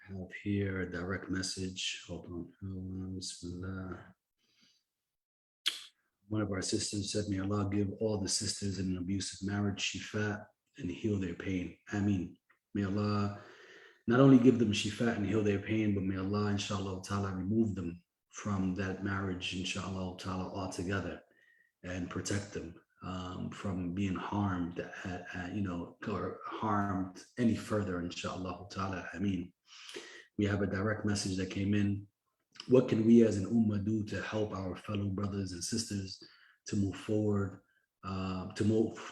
I have here a direct message. Hold on. Bismillah. One of our sisters said, may Allah give all the sisters in an abusive marriage shifa and heal their pain. Ameen. May Allah not only give them shifa and heal their pain, but may Allah, inshallah ta'ala, remove them from that marriage, inshallah ta'ala, altogether and protect them from being harmed, or harmed any further, inshallah ta'ala. Ameen. We have a direct message that came in. What can we as an ummah do to help our fellow brothers and sisters to move forward, to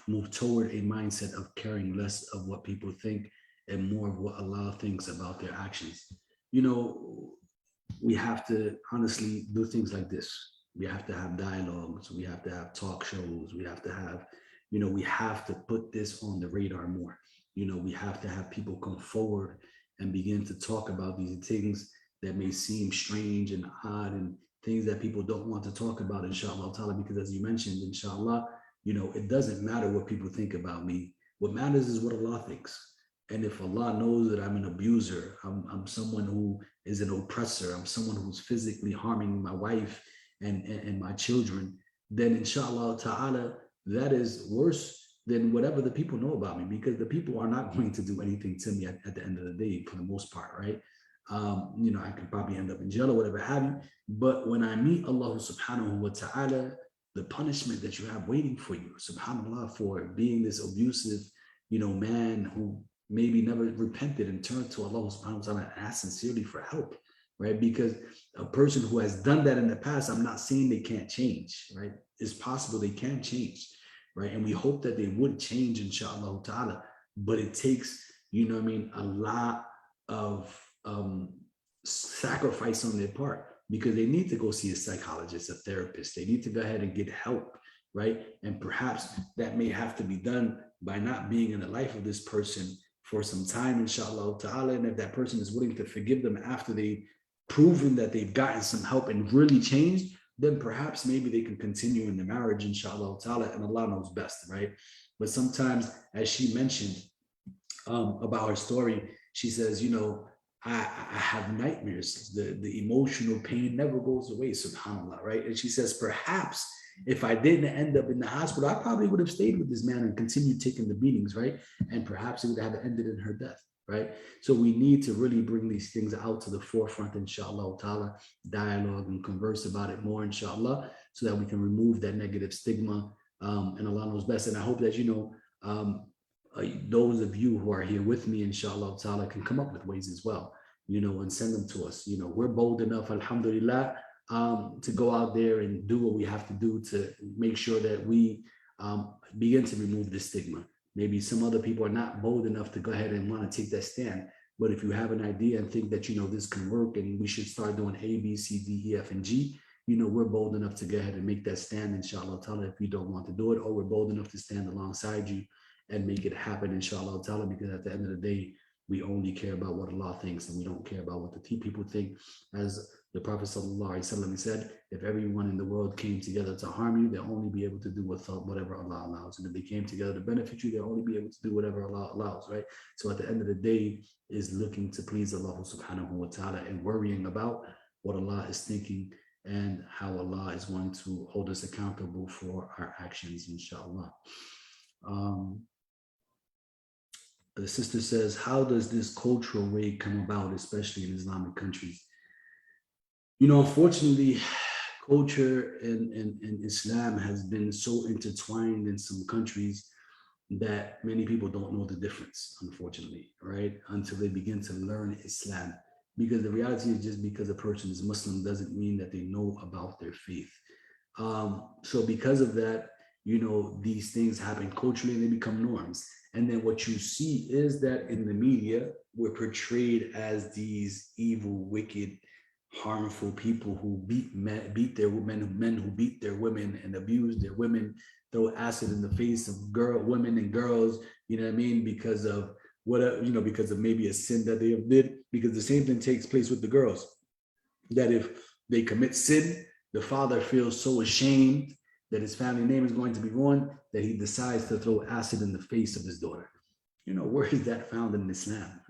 move toward a mindset of caring less of what people think and more of what Allah thinks about their actions? You know, we have to honestly do things like this. We have to have dialogues. We have to have talk shows. We have to have, we have to put this on the radar more. We have to have people come forward and begin to talk about these things that may seem strange and odd and things that people don't want to talk about, inshallah ta'ala, because as you mentioned, inshallah, it doesn't matter what people think about me. What matters is what Allah thinks. And if Allah knows that I'm an abuser, I'm someone who is an oppressor, I'm someone who's physically harming my wife and my children, then inshallah ta'ala, that is worse than whatever the people know about me, because the people are not going to do anything to me at the end of the day, for the most part, right? I could probably end up in jail or whatever have you. But when I meet Allah subhanahu wa ta'ala, the punishment that you have waiting for you, subhanAllah, for being this abusive, man who maybe never repented and turned to Allah subhanahu wa ta'ala and asked sincerely for help, right? Because a person who has done that in the past, I'm not saying they can't change, right? It's possible they can change, right? And we hope that they would change, inshallah ta'ala, but it takes, a lot of sacrifice on their part, because they need to go see a psychologist, a therapist. They need to go ahead and get help, right? And perhaps that may have to be done by not being in the life of this person for some time, inshallah ta'ala. And if that person is willing to forgive them after they've proven that they've gotten some help and really changed, then perhaps maybe they can continue in the marriage, inshallah ta'ala, and Allah knows best, right? But sometimes, as she mentioned about her story, she says, I have nightmares. The emotional pain never goes away, subhanAllah, right? And she says, perhaps if I didn't end up in the hospital, I probably would have stayed with this man and continued taking the beatings, right? And perhaps it would have ended in her death, right? So we need to really bring these things out to the forefront, inshallah ta'ala, dialogue and converse about it more, inshallah, so that we can remove that negative stigma, and Allah knows best. And I hope that, those of you who are here with me, inshallah ta'ala, can come up with ways as well, and send them to us. We're bold enough, alhamdulillah, to go out there and do what we have to do to make sure that we begin to remove this stigma. Maybe some other people are not bold enough to go ahead and want to take that stand. But if you have an idea and think that, this can work and we should start doing A, B, C, D, E, F, and G, we're bold enough to go ahead and make that stand, inshallah ta'ala, if you don't want to do it, or we're bold enough to stand alongside you and make it happen, inshallah ta'ala, because at the end of the day, we only care about what Allah thinks and we don't care about what the people think. As the Prophet sallallahu alaihi wasallam said, if everyone in the world came together to harm you, they'll only be able to do whatever Allah allows. And if they came together to benefit you, they'll only be able to do whatever Allah allows, right? So at the end of the day, is looking to please Allah subhanahu wa ta'ala and worrying about what Allah is thinking and how Allah is going to hold us accountable for our actions, inshallah. The sister says, how does this cultural way come about, especially in Islamic countries? Unfortunately, culture and Islam has been so intertwined in some countries that many people don't know the difference, unfortunately, right? Until they begin to learn Islam. Because the reality is, just because a person is Muslim doesn't mean that they know about their faith. So because of that, these things happen culturally and they become norms. And then what you see is that in the media, we're portrayed as these evil, wicked, harmful people who beat their men who beat their women and abuse their women, throw acid in the face of women and girls, because of because of maybe a sin that they have did. Because the same thing takes place with the girls, that if they commit sin, the father feels so ashamed that his family name is going to be ruined that he decides to throw acid in the face of his daughter. Where is that found in Islam?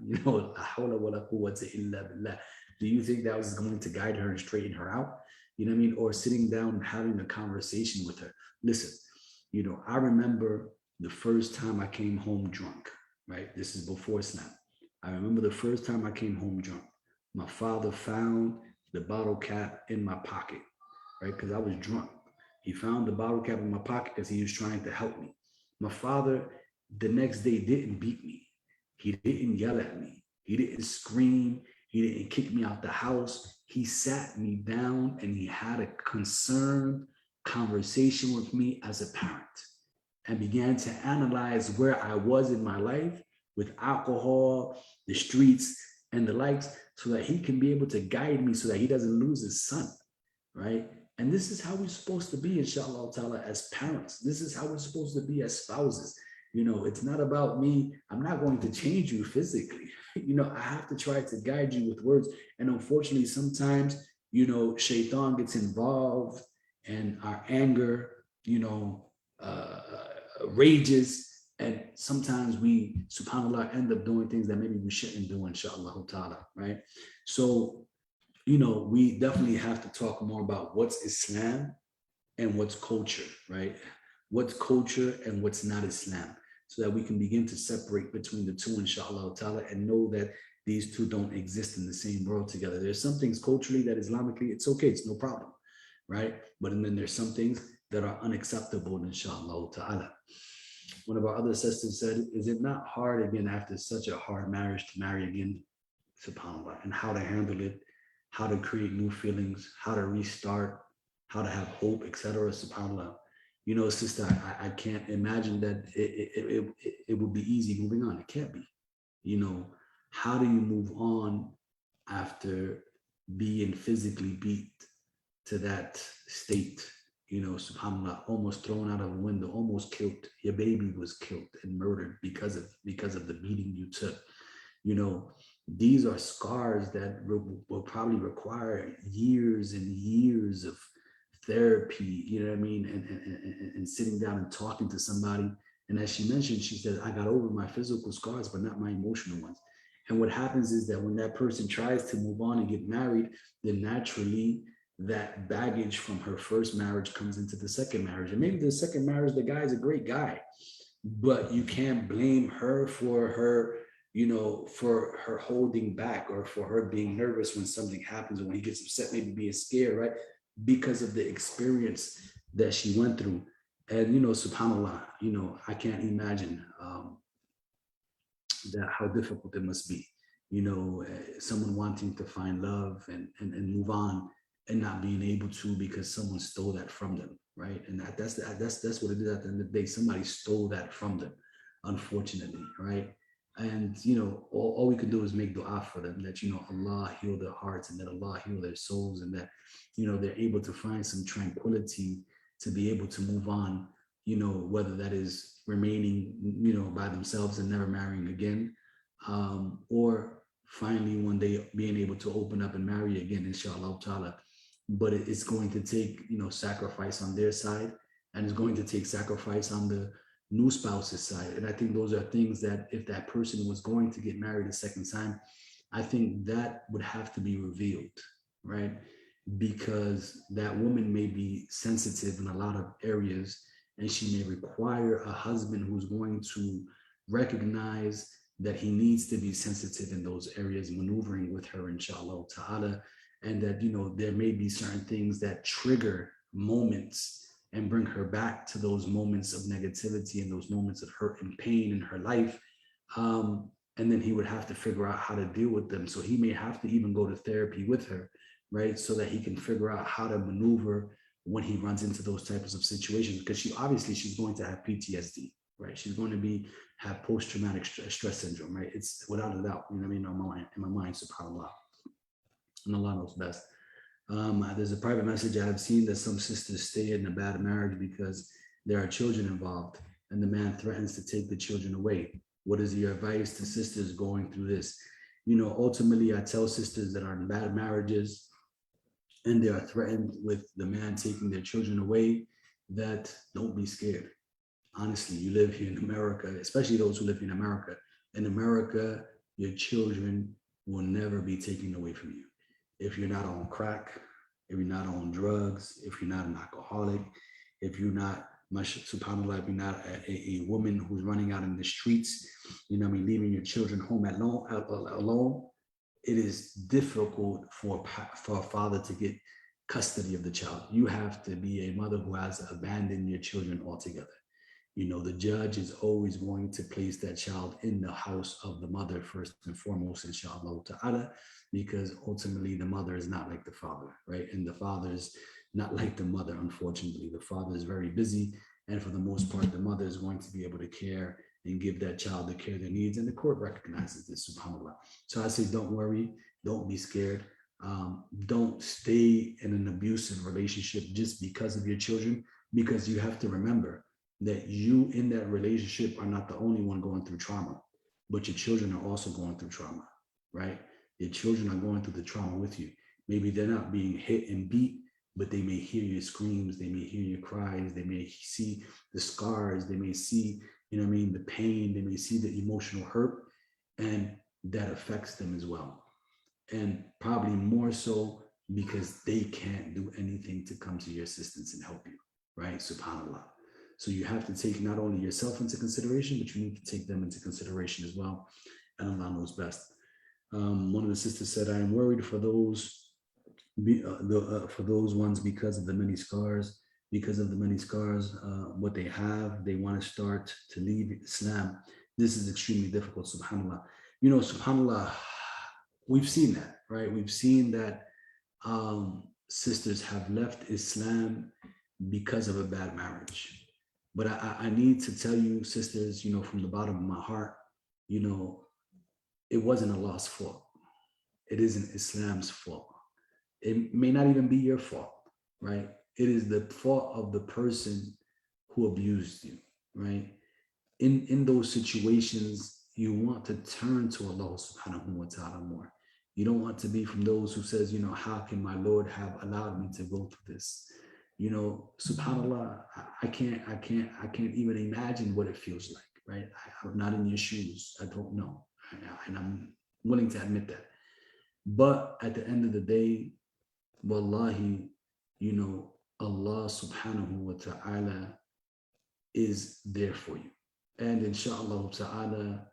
Do you think that was going to guide her and straighten her out? Or sitting down and having a conversation with her. Listen, I remember the first time I came home drunk, right? This is before Islam. I remember the first time I came home drunk. My father found the bottle cap in my pocket, right? Because I was drunk. He found the bottle cap in my pocket because he was trying to help me. My father, the next day, didn't beat me. He didn't yell at me. He didn't scream. He didn't kick me out the house. He sat me down and he had a concerned conversation with me as a parent and began to analyze where I was in my life with alcohol, the streets, and the likes, so that he can be able to guide me so that he doesn't lose his son, right? And this is how we're supposed to be, inshallah ta'ala, as parents. This is how we're supposed to be as spouses. It's not about me. I'm not going to change you physically. I have to try to guide you with words. And unfortunately, sometimes, shaitan gets involved and our anger, rages. And sometimes we, subhanAllah, end up doing things that maybe we shouldn't do, inshallah ta'ala, right? So, we definitely have to talk more about what's Islam and what's culture, right? What's culture and what's not Islam, so that we can begin to separate between the two, inshallah ta'ala, and know that these two don't exist in the same world together. There's some things culturally that Islamically, it's okay, it's no problem, right? But then there's some things that are unacceptable, inshallah ta'ala. One of our other sisters said, is it not hard again after such a hard marriage to marry again, subhanAllah, and how to handle it, how to create new feelings, how to restart, how to have hope, etc. SubhanAllah. Sister, I can't imagine that it would be easy moving on. It can't be. How do you move on after being physically beat to that state? SubhanAllah, almost thrown out of a window, almost killed. Your baby was killed and murdered because of the beating you took. These are scars that will probably require years and years of therapy, and sitting down and talking to somebody. And as she mentioned, she said, I got over my physical scars, but not my emotional ones. And what happens is that when that person tries to move on and get married, then naturally that baggage from her first marriage comes into the second marriage. And maybe the second marriage, the guy is a great guy, but you can't blame her for her, for her holding back or for her being nervous when something happens or when he gets upset, maybe being scared, right? Because of the experience that she went through. And, subhanAllah, I can't imagine that how difficult it must be, someone wanting to find love and move on and not being able to because someone stole that from them, right? And that's what it is at the end of the day. Somebody stole that from them, unfortunately, right? And, all we can do is make dua for them that, Allah heal their hearts and that Allah heal their souls and that, they're able to find some tranquility to be able to move on, whether that is remaining, by themselves and never marrying again, or finally one day being able to open up and marry again, inshallah ta'ala. But it's going to take, sacrifice on their side, and it's going to take sacrifice on the new spouse's side. And I think those are things that if that person was going to get married a second time, I think that would have to be revealed, right? Because that woman may be sensitive in a lot of areas, and she may require a husband who's going to recognize that he needs to be sensitive in those areas, maneuvering with her, inshallah ta'ala. And that, there may be certain things that trigger moments and bring her back to those moments of negativity and those moments of hurt and pain in her life. And then he would have to figure out how to deal with them. So he may have to even go to therapy with her, right? So that he can figure out how to maneuver when he runs into those types of situations, because she's going to have PTSD, right? She's going to have post-traumatic stress syndrome, right? It's without a doubt, in my mind, subhanAllah. And Allah knows best. There's a private message. I have seen that some sisters stay in a bad marriage because there are children involved and the man threatens to take the children away. What is your advice to sisters going through this? Ultimately, I tell sisters that are in bad marriages and they are threatened with the man taking their children away, that don't be scared. Honestly, you live here in America, especially those who live in America. In America, your children will never be taken away from you. If you're not on crack, if you're not on drugs, if you're not an alcoholic, if you're not, subhanAllah, if you're not a woman who's running out in the streets, leaving your children home alone, it is difficult for a father to get custody of the child. You have to be a mother who has abandoned your children altogether. The judge is always going to place that child in the house of the mother first and foremost, inshallah ta'ala, because ultimately the mother is not like the father, right? And the father is not like the mother, unfortunately. The father is very busy, and for the most part, the mother is going to be able to care and give that child the care they needs, and the court recognizes this, subhanAllah. So I say, don't worry, don't be scared. Don't stay in an abusive relationship just because of your children, because you have to remember that you in that relationship are not the only one going through trauma, but your children are also going through trauma, right? Your children are going through the trauma with you. Maybe they're not being hit and beat, but they may hear your screams, they may hear your cries, they may see the scars, they may see, the pain, they may see the emotional hurt, and that affects them as well. And probably more so because they can't do anything to come to your assistance and help you, right? SubhanAllah. So you have to take not only yourself into consideration, but you need to take them into consideration as well. And Allah knows best. One of the sisters said, I am worried for those ones because of the many scars, what they have, they want to start to leave Islam. This is extremely difficult, subhanAllah. SubhanAllah, we've seen that, right? We've seen that sisters have left Islam because of a bad marriage. But I need to tell you, sisters, from the bottom of my heart, it wasn't Allah's fault. It isn't Islam's fault. It may not even be your fault, right? It is the fault of the person who abused you, right? In those situations, you want to turn to Allah subhanahu wa ta'ala more. You don't want to be from those who says, how can my Lord have allowed me to go through this? SubhanAllah, I can't even imagine what it feels like, right? I'm not in your shoes. I don't know. And I'm willing to admit that. But at the end of the day, wallahi, Allah subhanahu wa ta'ala is there for you. And inshallah ta'ala,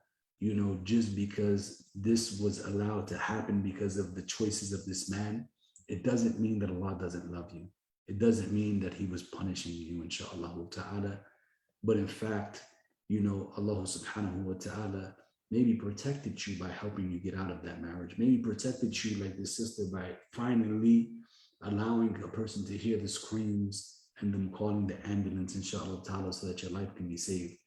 just because this was allowed to happen because of the choices of this man, it doesn't mean that Allah doesn't love you. It doesn't mean that he was punishing you, inshallah ta'ala. But in fact, Allah subhanahu wa ta'ala maybe protected you by helping you get out of that marriage. Maybe protected you, like this sister, by finally allowing a person to hear the screams and them calling the ambulance, inshallah ta'ala, so that your life can be saved.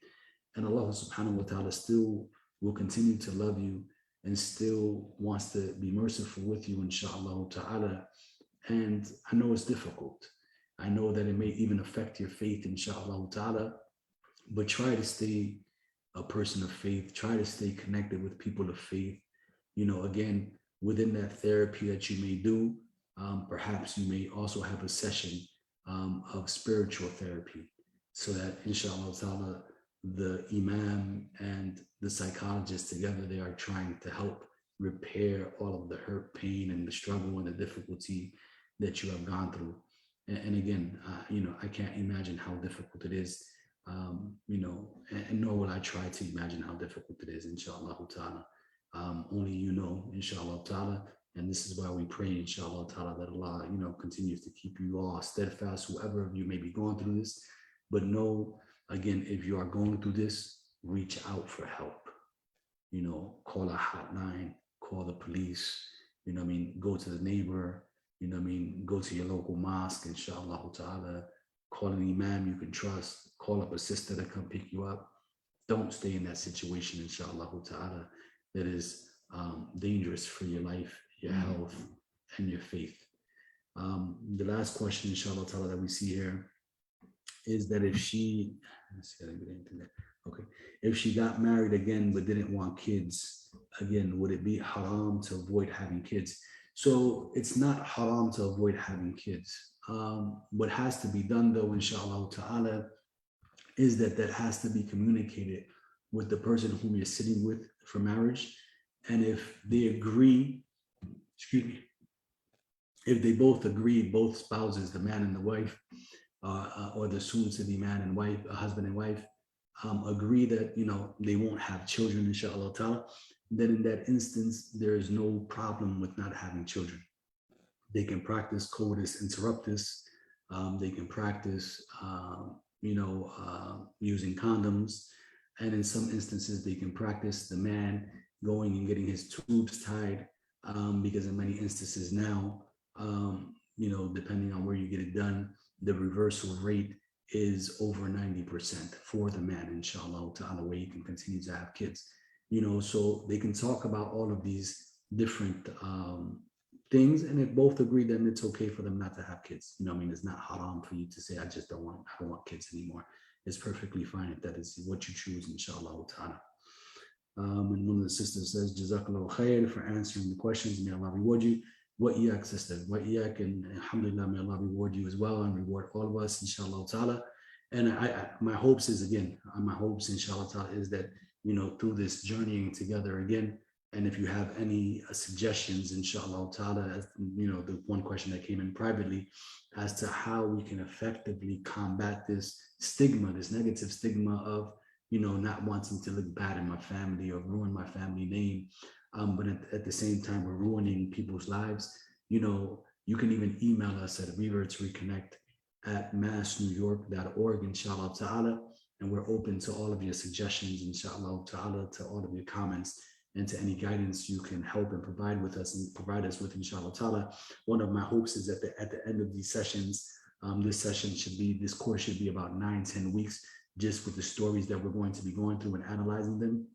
And Allah subhanahu wa ta'ala still will continue to love you and still wants to be merciful with you, inshallah ta'ala. And I know it's difficult. I know that it may even affect your faith, inshallah ta'ala, but try to stay a person of faith. Try to stay connected with people of faith. Again, within that therapy that you may do, perhaps you may also have a session of spiritual therapy, so that inshallah ta'ala, the Imam and the psychologist together, they are trying to help repair all of the hurt, pain, and the struggle and the difficulty that you have gone through. And again, I can't imagine how difficult it is, and nor will I try to imagine how difficult it is, inshallah ta'ala. Only inshallah ta'ala. And this is why we pray, inshallah ta'ala, that Allah, continues to keep you all steadfast, whoever of you may be going through this. But know, again, if you are going through this, reach out for help. Call a hotline, call the police, go to the neighbor, go to your local mosque, inshallah ta'ala, call an imam you can trust, call up a sister to come pick you up. Don't stay in that situation, inshallah ta'ala, that is dangerous for your life, your health, and your faith. The last question, inshallah ta'ala, that we see here is that if she got married again but didn't want kids again, would it be haram to avoid having kids? So it's not haram to avoid having kids. What has to be done, though, inshallah ta'ala, is that has to be communicated with the person whom you're sitting with for marriage. And if they agree, if they both agree, both spouses, the man and the wife, or the soon-to-be man and wife, husband and wife, agree that they won't have children, inshallah ta'ala, then in that instance there is no problem with not having children. They can practice coitus interruptus. They can practice using condoms, and in some instances they can practice the man going and getting his tubes tied, because in many instances now, depending on where you get it done, the reversal rate is over 90% for the man, inshallah ta'ala, where you can continue to have kids. So they can talk about all of these different things, and if both agree, then it's okay for them not to have kids. It's not haram for you to say, I don't want kids anymore. It's perfectly fine if that is what you choose, inshallah ta'ala. And one of the sisters says, Jazakallahu khair for answering the questions. May Allah reward you. Wa iyak, sister. Wa iyak, and alhamdulillah, may Allah reward you as well and reward all of us, inshallah ta'ala. And my hopes is, again, inshallah ta'ala, is that, through this journeying together again, and if you have any suggestions, inshallah ta'ala, the one question that came in privately as to how we can effectively combat this stigma, this negative stigma of, not wanting to look bad in my family or ruin my family name, but at the same time, we're ruining people's lives. You can even email us at revertsreconnect@massnewyork.org, inshallah ta'ala, and we're open to all of your suggestions, inshallah ta'ala, to all of your comments, and to any guidance you can help and provide us with, inshallah ta'ala. One of my hopes is that at the end of these sessions, this course should be about 9-10 weeks, just with the stories that we're going to be going through and analyzing them.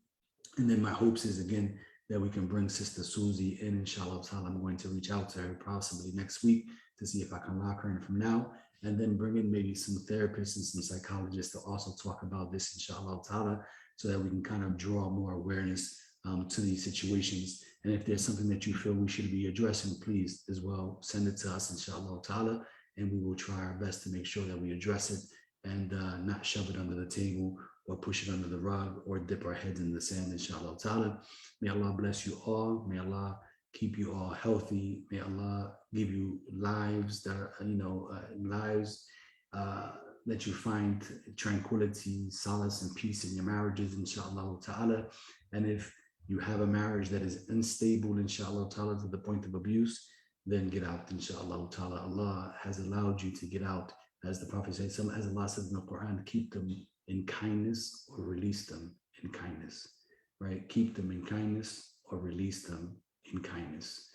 And then my hopes is, again, that we can bring Sister Susie in, inshallah ta'ala. I'm going to reach out to her possibly next week to see if I can lock her in from now, and then bring in maybe some therapists and some psychologists to also talk about this, inshallah ta'ala, so that we can kind of draw more awareness to these situations. And if there's something that you feel we should be addressing, please as well send it to us, inshallah ta'ala, and we will try our best to make sure that we address it and not shove it under the table or push it under the rug or dip our heads in the sand, inshallah ta'ala. May Allah bless you all. May Allah keep you all healthy. May Allah give you lives that are, that you find tranquility, solace, and peace in your marriages, inshallah ta'ala. And if you have a marriage that is unstable, inshallah ta'ala, to the point of abuse, then get out, inshallah ta'ala. Allah has allowed you to get out. As the Prophet said, as Allah says in the Quran, keep them in kindness or release them in kindness, right? Keep them in kindness or release them in kindness.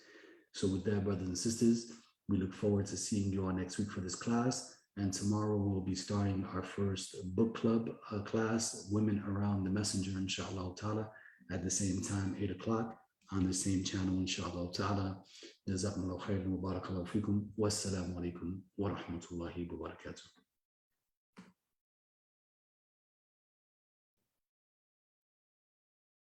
So with that, brothers and sisters, we look forward to seeing you all next week for this class. And tomorrow we'll be starting our first book club class, Women Around the Messenger, inshallah ta'ala, at the same time, 8 o'clock on the same channel, inshallah ta'ala. جزاكم الله خيرا وبارك الله فيكم والسلام عليكم ورحمة الله وبركاته.